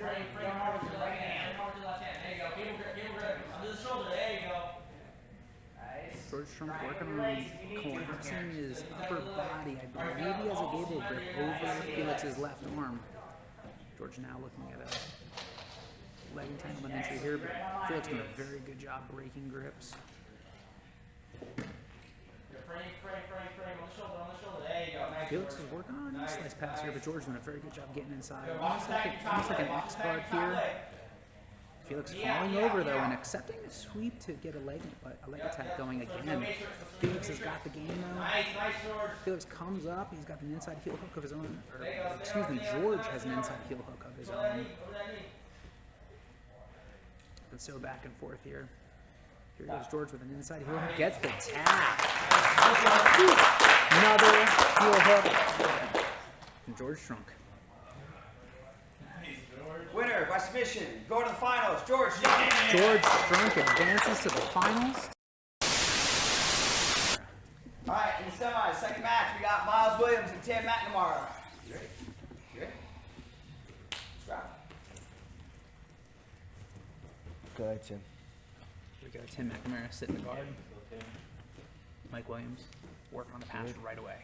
George Strunk working on collapsing his upper body. I believe he has a gable grip over Felix's left arm. George now looking at a leg entanglement entry here, but Felix doing a very good job breaking grips. Frame on the shoulder. There you go. Nice Felix is working on a knee slice pass here, but George's doing a very good job getting inside. Almost like an X guard here. Felix falling over though and accepting the sweep to get a leg attack going again. Felix has got the game though. Felix comes up, he's got an inside heel hook of his own. Or, excuse me, George has an inside heel hook of his own. And so back and forth here. Here goes George with an inside heel hook. Gets the tap. Another heel hook. And George Strunk. Winner by submission. Going to the finals. George Strunk. George Strunk advances to the finals. All right, in the semis, second match, we got Miles Williams and Tim McNamara. You ready? You ready? Scrap. Go ahead, Tim. We got Tim McNamara sitting in the guard. Mike Williams working on the pass right away.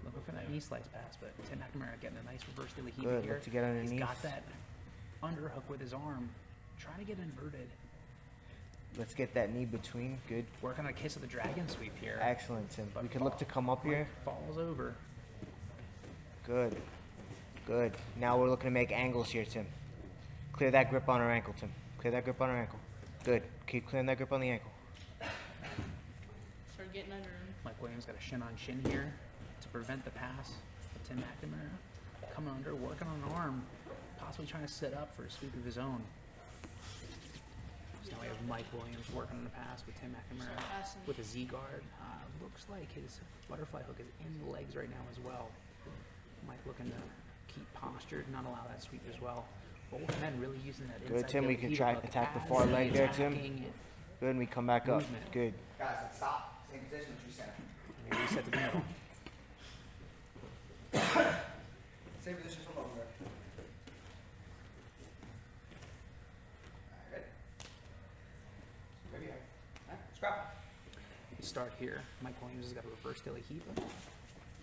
Looking for that knee slice pass, but Tim McNamara getting a nice reverse dilly heave Good, here. look to get underneath. He's got that underhook with his arm, trying to get inverted. Let's get that knee between. Good. Working on a kiss of the dragon sweep here. Excellent, Tim. But We can look to come up here. Falls over. Good. Good. Now we're looking to make angles here, Tim. Clear that grip on our ankle, Tim. Clear that grip on our ankle. Good. Keep clearing that grip on the ankle. Start getting under him. Mike Williams got a shin on shin here to prevent the pass of Tim McNamara. Coming under, working on an arm, possibly trying to set up for a sweep of his own. So now we have Mike Williams working on the pass with Tim McNamara with a Z guard. Looks like his butterfly hook is in the legs right now as well. Mike looking to keep postured, not allow that sweep as well. Both men really using that inside Good, Tim. We heel can heel try hook attack the as far leg there, attacking Tim. it. Good, and we come back up. Movement. Good. Guys, let's stop. Same position, true center. We reset to the middle. Same position from over there. All right, ready? Ready? All right, scrap. We start here. Mike Williams has got a reverse dilly heave.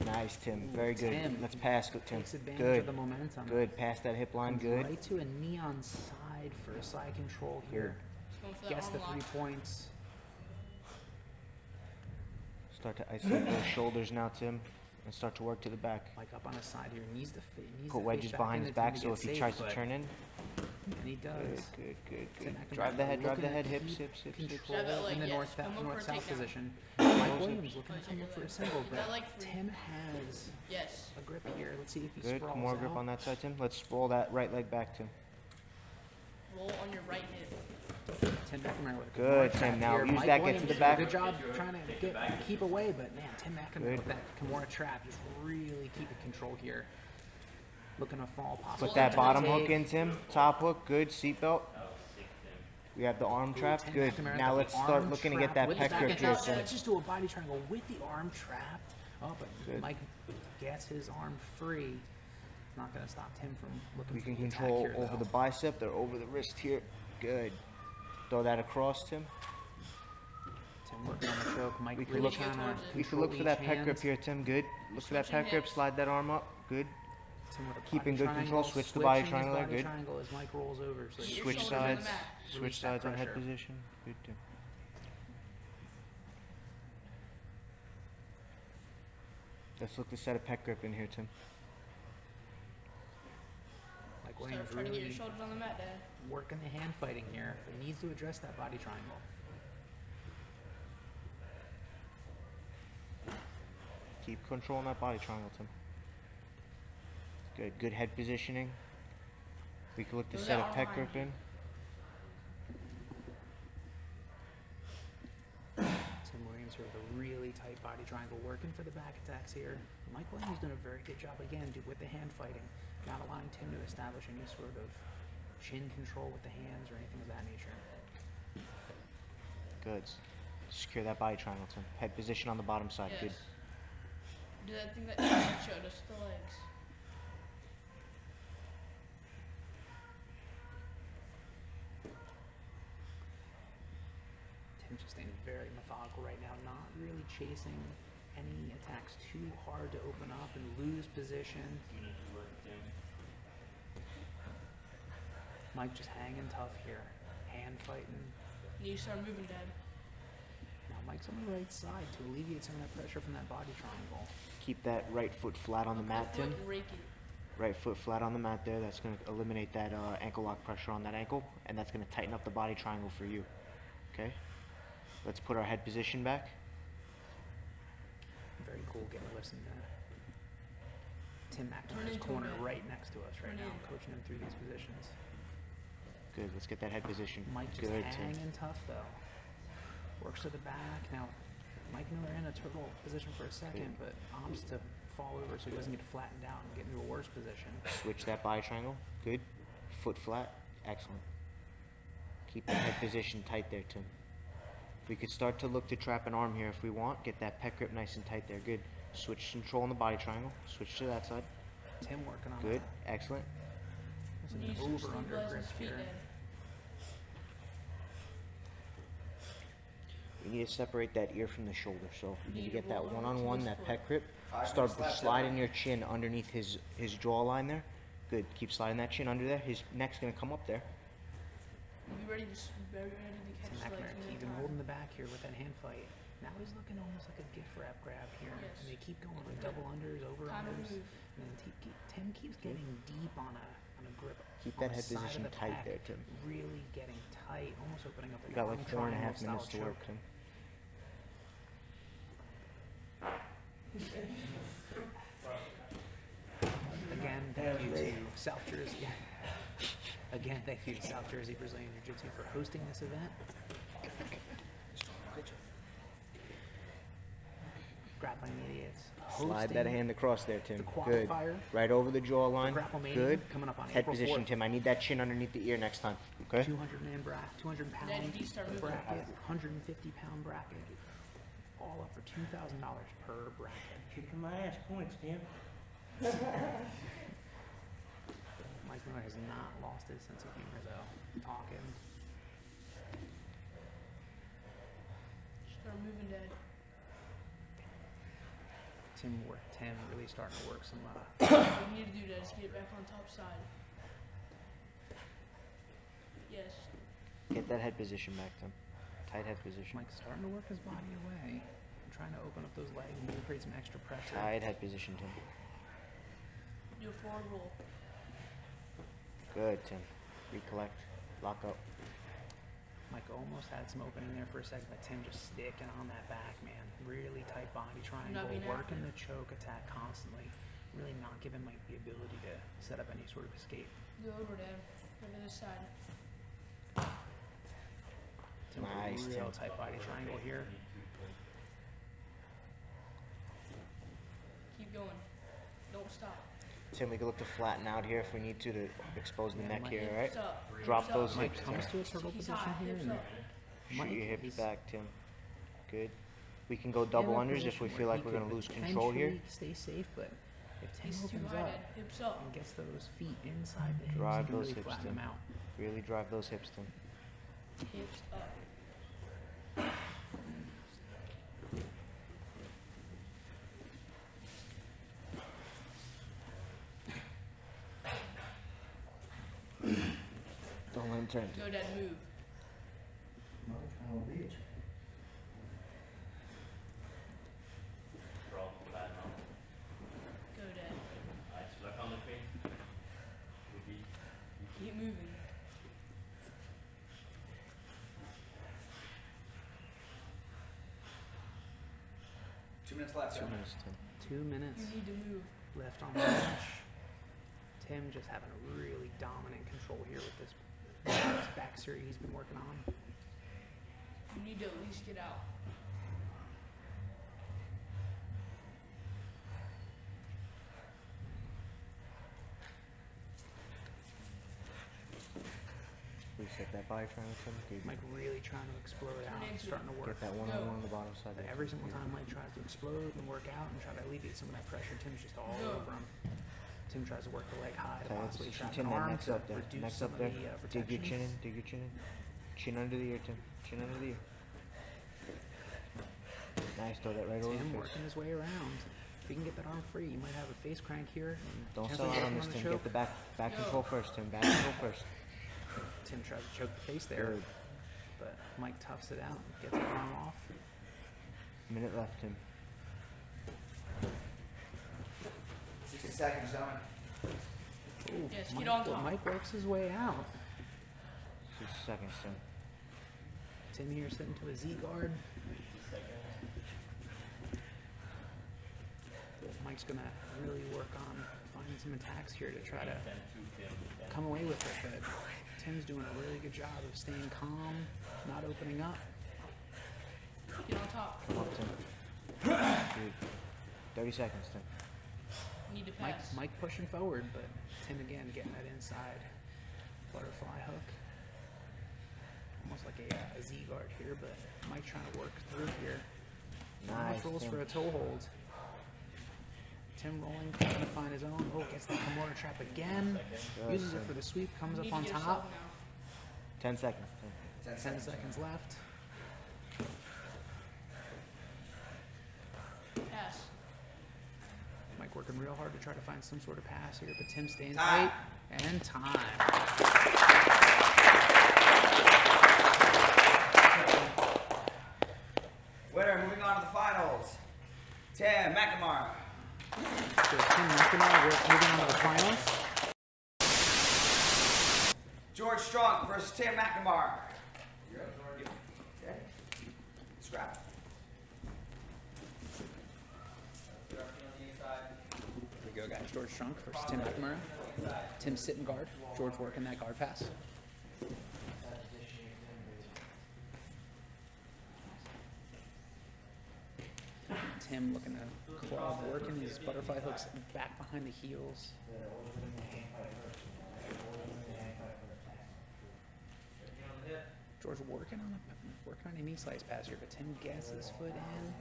Nice, Tim. Very good. Tim Let's pass. Good, Tim. Takes advantage Good. of the momentum. Good. Pass that hip line. Comes Good. right to a knee on side for a side control here. Going for that Gets arm the lock. 3 points. Start to isolate those shoulders now, Tim, and start to work to the back. Mike up on his side here. Needs to Put wedges behind his back so if he tries to turn in. And he does. Good, good, good, Tim good. McNamara Drive the head, looking to hips, keep hips, hips, hips. Control Grab that leg, in the yes. north-south Come up for a takedown. position. Mike Williams looking to come up for a single, but That leg free. Tim has Yes. a grip here. Let's see if he Good. sprawls More grip out. on that side, Tim. Let's roll that right leg back, Tim. Roll on your right hip. Tim McNamara with a Good, Kimura Tim. trap Now here. use Mike that, get Williams to the doing back. a good job trying to keep away, but man, Tim McNamara Good. with that Kimura trap just really keeping control here. Looking to fall possibly. Put that to bottom the hook tape. in, Tim. Top hook. Good. Seatbelt. We have the arm trap. Tim Good. McNamara Now got let's the start arm looking to get trap that with pec the grip back here, and Tim. let's just do a body triangle with the arm trapped. Oh, but Good. Mike gets his arm free. It's not going to stop Tim from looking We for can the attack control here, over though. the bicep. They're over the wrist here. Good. Throw that across, Tim. Tim working on the choke. Mike We can really look- trying to We can look for that pec grip here, Tim. Good. Look for that Switching pec grip. hips. Slide that arm up. Good. Tim with a Keeping body good control, triangle, switch the body switching his triangle there, body good. triangle as Mike rolls over. So Your Switch shoulders on the sides. mat. Switch Release that sides on head pressure. position. Good, Tim. Let's look to set a pec grip in here, Tim. Mike Start Williams trying to get your really shoulders on the mat, Dad. working the hand fighting here. But needs to address that body triangle. Keep controlling that body triangle, Tim. Good. Good head positioning. We can look to Throw set a that arm pec behind grip you. in. Tim Williams here with a really tight body triangle, working for the back attacks here. Mike Williams doing a very good job again with the hand fighting, not allowing Tim to establish any sort of chin control with the hands or anything of that nature. Good. Secure that body triangle, Tim. Head position on the bottom side. Yes. Good. Do that thing that Strunk showed us, the legs. Tim just staying very methodical right now, not really chasing any attacks too hard to open up and lose position. Mike just hanging tough here. Hand fighting. You start moving, Dad. Now Mike's on the right side to alleviate some of that pressure from that body triangle. Keep that right foot flat on the mat, Tim. Rake it. Right foot flat on the mat there. That's going to eliminate that ankle lock pressure on that ankle, and that's going to tighten up the body triangle for you. Okay? Let's put our head position back. Very cool getting lifts in there. Tim Turn McNamara's into corner a- right next to us right turn now, in. coaching him through these positions. Good. Let's get that head position. Mike just Good, Tim. hanging tough though. Works to the back. Now, Mike knew they're in a turtle position for a second, but opts to fall over so he doesn't get flattened out and get into a worse position. Switch that body triangle. Good. Foot flat. Excellent. Keep that head position tight there, Tim. We could start to look to trap an arm here if we want. Get that pec grip nice and tight there. Good. Switch control on the body triangle. Switch to that side. Tim working on Good. that. Excellent. There's Need an some over-under stabilize grip his feet, here. Dad. We need to separate that ear from the shoulder. So you need to get that roll over to one-on-one, his that foot. pec grip. Alright, Start slap that sliding down. your chin underneath his jawline there. Good. Keep sliding that chin under there. His neck's gonna come up there. Be ready to very ready to catch Tim like McNamara in keeping time. holding the back here with that hand fight. Now he's looking almost like a gift wrap grab here. Yes. And they keep going with double unders, over Time to unders. move. And then Tim keeps getting deep on a grip. Keep on that the head side of position the tight pec, there, Tim. Really getting tight, almost opening up You like got a like long 4.5 triangle minutes to style work, choke. Tim. Again, thank you to South Jersey. Again, thank you to South Jersey Brazilian Jiu-Jitsu for hosting this event. Grappling Idiots. Slide that hand across there, Tim. the Good. Qualifier. Right over the jawline. Grapplemania Good. coming up on Head April position, 4th. Tim. I need that chin underneath the ear next time. Okay? 200 pound Daddy, you start moving. bracket, 150-pound bracket, all up for $2,000 per bracket. Kicking my ass points, Tim. Mike Miller has not lost his sense of humor though. Talking. Start moving, Dad. Tim really starting to work some. What you need to do, Dad, is get back on top side. Yes. Get that head position back, Tim. Tight head position. Mike's starting to work his body away, trying to open up those legs and maybe create some extra pressure. Tight head position, Tim. Do a forward roll. Good, Tim. Recollect. Lock up. Mike almost had some opening there for a second, but Tim just sticking on that back, man. Really tight body triangle, being working active. the choke attack constantly. Really not giving Mike the ability to set up any sort of escape. Go over, Dad. Over this side. Tim with a Nice, real Tim. tight body triangle here. Keep going. Don't stop. Tim, we can look to flatten out here if we need to expose the Yeah, neck Mike. here, alright? Hips up. Drop Hips those up. Mike hips, comes Tim. to a turtle He's position high. here Hips and up. Shoot Mike your hips is- back, Tim. Good. We can go double in a unders if we position feel where like he we're going to could lose control here. potentially Stay safe, but if Tim He's too opens high, up Dad. Hips up. and gets those feet inside the hips, Drive he can those really hips, flatten Tim. them out. Really drive those hips, Tim. Hips up. Don't let him turn. Go, Dad. Move. Go, Dad. Keep moving. Two minutes left. 2 minutes, Tim. 2 minutes You need to move. left on the match. Tim just having a really dominant control here with this back series he's been working on. You need to at least get out. Reset that body triangle, Tim. Good. Mike really trying to explode out and starting to work. Get that one-on-one on the bottom side. But there, every Tim. single time Mike tries to explode and work out and try to alleviate some of that pressure, Tim's just all Go. over him. Tim tries to work the leg high to Tight head possibly position. trap Tim, an that arm neck's to up there. reduce Neck's some up of there. the Dig your protection. chin in. Dig your chin in. Chin under the ear, Tim. Chin under the ear. Nice. Throw that right over the Tim face. working his way around. If he can get that arm free, you might have a face crank here. and Don't chance sell of out on getting this, the Tim. choke. Get the back control first, Tim. Back control first. Tim tries to choke the face there, Good. but Mike toughs it out, gets the arm off. Minute left, Tim. 60 seconds, gentlemen. Ooh, Yes, Mike, get on top. Mike works his way out. 6 seconds, Tim. Tim here sitting to a Z guard. Mike's gonna really work on finding some attacks here to try to come away with it, but Tim's doing a really good job of staying calm, not opening up. Get on top. Come on, Tim. Good. 30 seconds, Tim. Need to Mike, pass. Mike pushing forward, but Tim again getting that inside butterfly hook. Almost like a Z guard here, but Mike trying to work through here. Nice, Almost rolls Tim. for a toe hold. Tim rolling, trying to find his own. Oh, gets the Kimura trap again. Good, Uses it Tim. for the sweep, comes Need up to on get top. yourself now. 10 seconds, Tim. 10 seconds left. Pass. Mike working real hard to try to find some sort of pass here, but Tim staying Time. tight. And time. Winner, moving on to the finals. Tim McNamara. So Tim McNamara, we're moving on to the finals. George Strunk versus Tim McNamara. Okay. Scrap. Here we go, guys. George Strunk versus Tim McNamara. Tim sitting guard. George working that guard pass. Tim looking to claw, working his butterfly hooks back behind the heels. George working on a knee slice pass here, but Tim gets his foot in,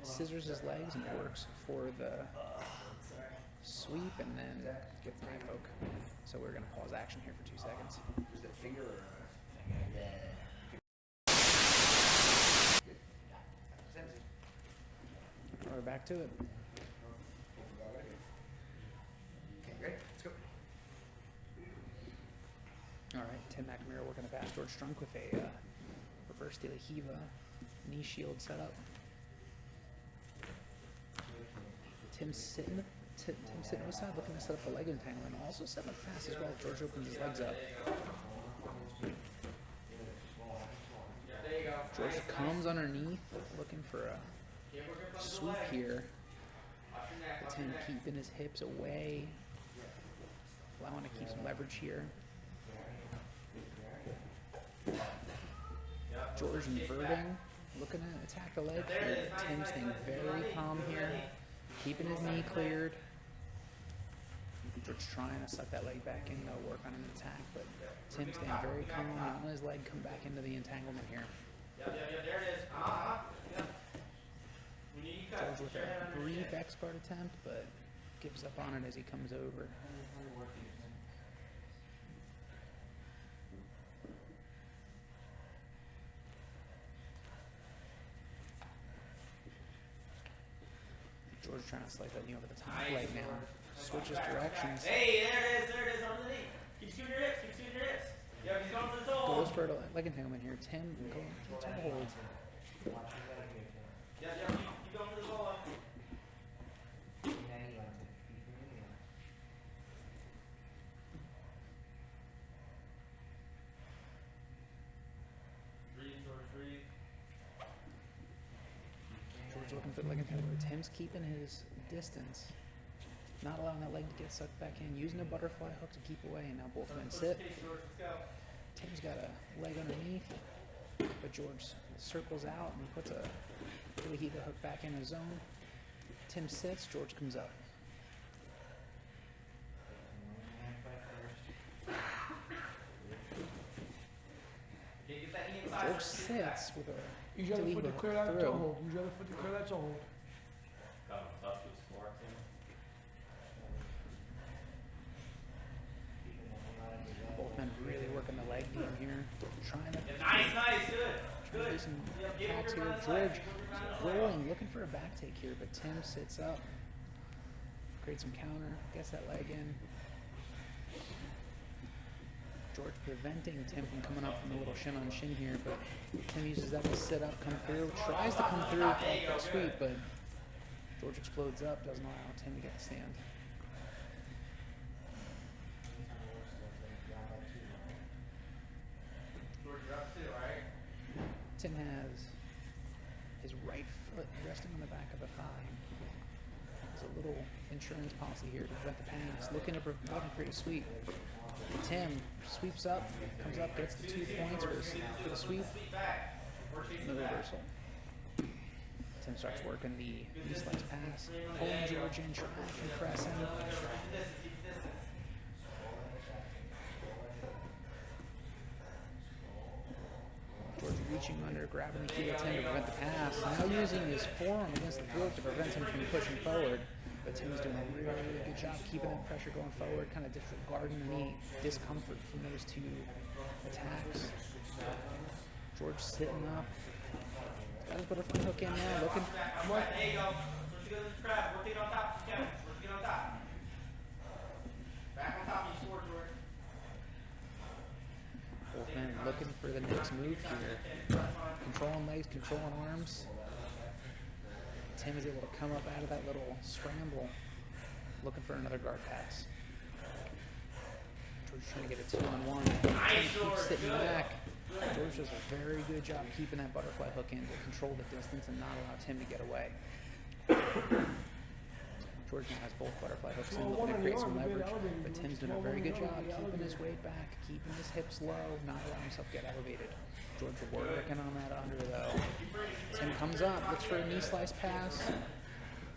scissors his legs, and works for the sweep, and then gets the high poke. So we're gonna pause action here for 2 seconds. Is it finger or? We're back to it. Okay, great. Let's go. All right, Tim McNamara working a pass. George Strunk with a reverse de la Hiva knee shield setup. Tim's sitting to his side, looking to set up a leg entanglement. Also setting up pass as well. George opens his legs up. George comes underneath, looking for a sweep here. But Tim keeping his hips away, allowing to keep some leverage here. George inverting, looking to attack the leg here. Tim staying very calm here, keeping his knee cleared. George trying to suck that leg back in, though, work on an attack, but Tim staying very calm, letting his leg come back into the entanglement here. There it is. George with a brief X-guard attempt, but gives up on it as he comes over. George trying to slice that knee over the top leg now. Switches directions. Hey, there it is, underneath. Keep shooting your hips, Yeah, he's going for the toe. Goes for a leg entanglement here. Tim going to hold. Yeah, keep going for the toe. Breathe. George looking for the leg entanglement. Tim's keeping his distance. Not allowing that leg to get sucked back in. Using a butterfly hook to keep away. And now both men sit. Tim's got a leg underneath. But George circles out and puts a really heat the hook back in his zone. Tim sits. George comes up. George sits with a Use your other foot to hook clear that toe through. hold. Use your other foot to clear that toe hold. Both men really working the leg game here. Trying to Nice, good. trying to do some attacks here. George rolling, looking for a back take here, but Tim sits up. Creates some counter, gets that leg in. George preventing Tim from coming up from a little shin on shin here, but Tim uses that to sit up, come through, tries to come through for a quick sweep, but George explodes up, doesn't allow Tim to get the stand. George, you're up too, right? Tim has his right foot resting on the back of the thigh. There's a little insurance policy here to prevent the pass. Looking to create a sweep. Tim sweeps up, comes up, gets the 2 points for the sweep. And the reversal. Tim starts working the knee slice pass, pulling George in, trying to compress him. George reaching under, grabbing the heel Tim to prevent the pass. Now using his forearm against the throat to prevent him from pushing forward. But Tim's doing a really, really good job keeping that pressure going forward, kind of disregarding any discomfort from those 2 attacks. George sitting up. Got his butterfly hook in now, looking. There you go. Switch to the crab. Rotate on top. Kevin, rotate on top. Back on top, you score, George. Both men looking for the next move here. Controlling legs, controlling arms. Tim is able to come up out of that little scramble, looking for another guard pass. George trying to get a 2-on-1. Tim keeps sitting back. George does a very good job keeping that butterfly hook in to control the distance and not allow Tim to get away. George now has both butterfly hooks in, looking to create some leverage, but Tim's doing a very good job keeping his weight back, keeping his hips low, not allowing himself to get elevated. George working on that under though. Tim comes up, looks for a knee slice pass.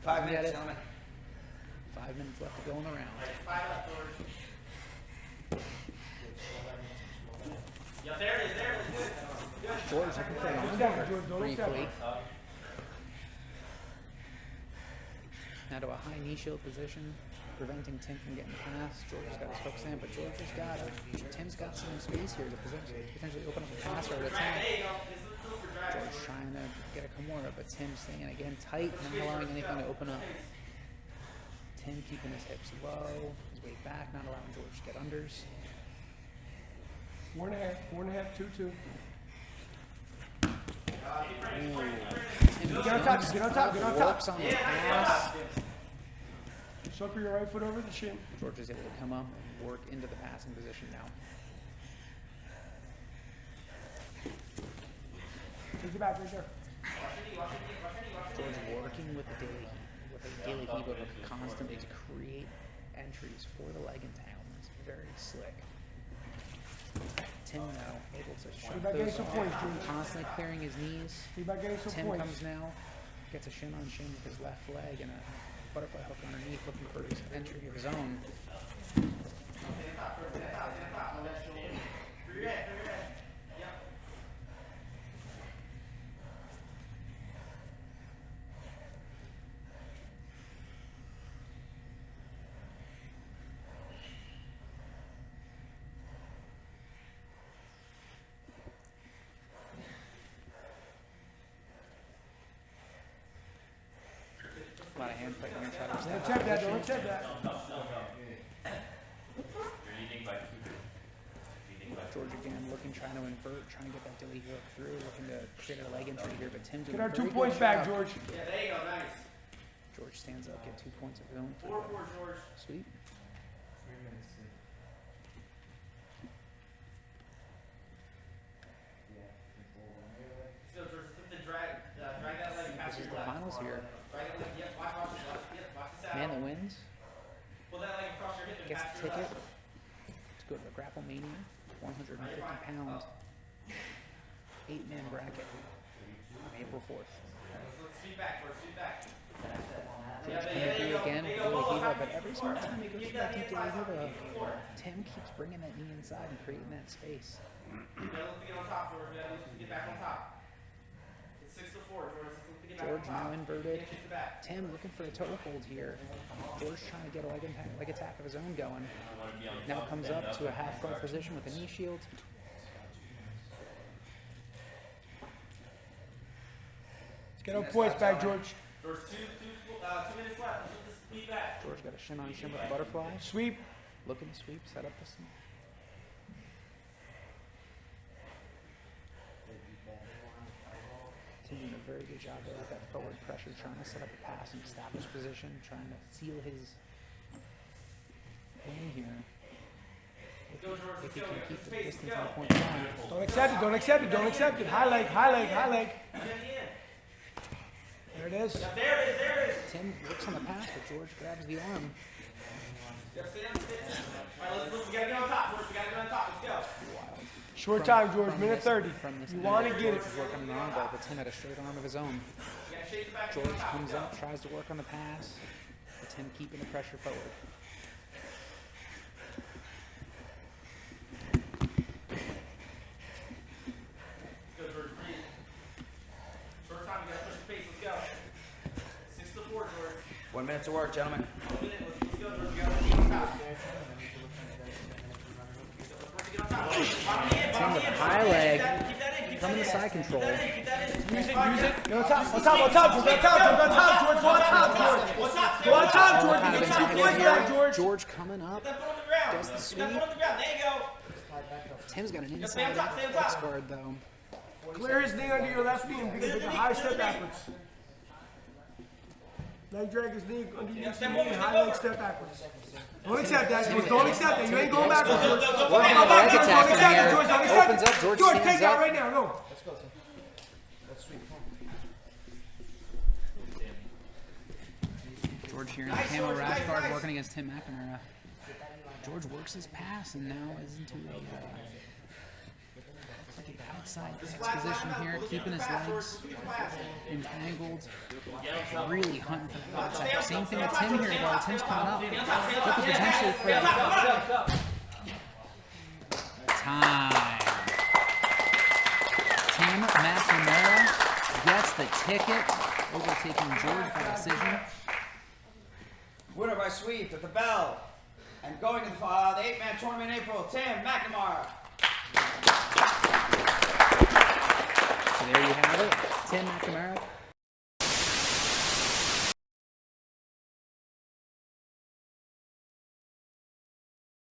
5 minutes, gentlemen. 5 minutes left to go in the round. 5 left, George. Yeah, there it is, there it is. Good. George looking for an armbar briefly. Now to a high knee shield position, preventing Tim from getting past. George has got his hooks in, but Tim's got some space here to potentially open up a pass or an attack. George trying to get a Kimura, but Tim staying again tight, not allowing anything to open up. Tim keeping his hips low, his weight back, not allowing George to get unders. 4.5, 2-2. Tim Get on top, get on top, get on top. works on the pass. Sucker your right foot over the shin. George is able to come up and work into the passing position now. Take it back right there. George working with the daily heat of constantly to create entries for the leg entanglements. Very slick. Tim now able to shut About getting those some off, points, George. constantly clearing his knees. Think about getting some Tim points. comes now, gets a shin on shin with his left leg and a butterfly hook underneath, looking for his entry of his own. A lot of hand fighting here, trying to Don't establish accept that, don't position. accept that. George again looking, trying to invert, trying to get that dilly hook through, looking to create a leg entry here, but Tim doing Get our a 2 very points good back, job. George. Yeah, there you go, nice. George stands up, get 2 points of his own. 4-4, George. Sweet. Still, George, flip the drag that leg past This is your the left. finals here. Drag that leg, yep, watch this, yep, watch this out. Man that wins Pull that leg across your hip and gets pass the your ticket left. to go to the Grapple Mania 150-pound 8-man bracket on April 4th. Let's feed back, George, feed back. George coming through again, Dilly Hiva, but every single time he goes for that deep Dilly Hiva, Tim keeps bringing that knee inside and creating that space. You gotta look to get on top, George. You gotta look to get back on top. It's 6-4, George. Let's look to get back George on top. now inverted. Kick the back. Tim looking for a toe hold here. George trying to get a leg attack of his own going. Now comes up to a half guard position with a knee shield. Let's get our points back, George. George, 2 minutes left. Let's look to speed back. George got a shin on shin with a butterfly. Sweep. Looking to sweep, set up the Tim doing a very good job there with that forward pressure, trying to set up a pass and establish position, trying to seal his win here. If he can keep the distance on the point line. Don't accept it, don't accept it, don't accept it. High leg, high leg, high leg. There it is. There it is, there it is. Tim works on the pass, but George grabs the arm. Just sit down, sit. All right, we gotta get on top, George. We gotta get on top. Let's go. Wild. Short time, George, From minute this- 30. From this You angle, want to get George it. is working on the arm bar, but Tim had a straight arm of his own. You gotta shake the back. George comes up, tries to work on the pass, but Tim keeping the pressure forward. Let's go, George. Breathe. Short time. You gotta push the pace. Let's go. 6 to 4, George. 1 minute to work, gentlemen. 1 minute. Let's go, George. We gotta get on top. Tim with a high leg, coming to side control. Use it. Go on top, on top, on top, George, on top, George, on top, George, go on top, George. Go on top, George, Kind you of get 2 points intimidating back, here. George. George coming up, That foot on the ground. does the That sweep. foot on the ground. There you go. Tim's got an stay on inside top, stay on top. X guard though. Clear his knee under your left knee and begin to take a high step backwards. Leg drag his knee underneath your knee and high leg step backwards. Don't accept that, George. Don't accept that. You ain't going backwards, George. Working Don't on go the back, leg George. attack Don't in accept it, here. George. Don't accept Opens it. up, George George, stands take that up. right now. Go. George here in the camo rash guard working against Tim McNamara. George works his pass and now is into a like an outside pass position here, keeping his legs entangled, really hunting for the outside. Same thing with Tim here, though. Tim's coming up, looking potentially for time. Tim McNamara gets the ticket, overtaking George by decision. Winner by sweep at the bell. And going to the 8-man tournament in April, Tim McNamara. So there you have it. Tim McNamara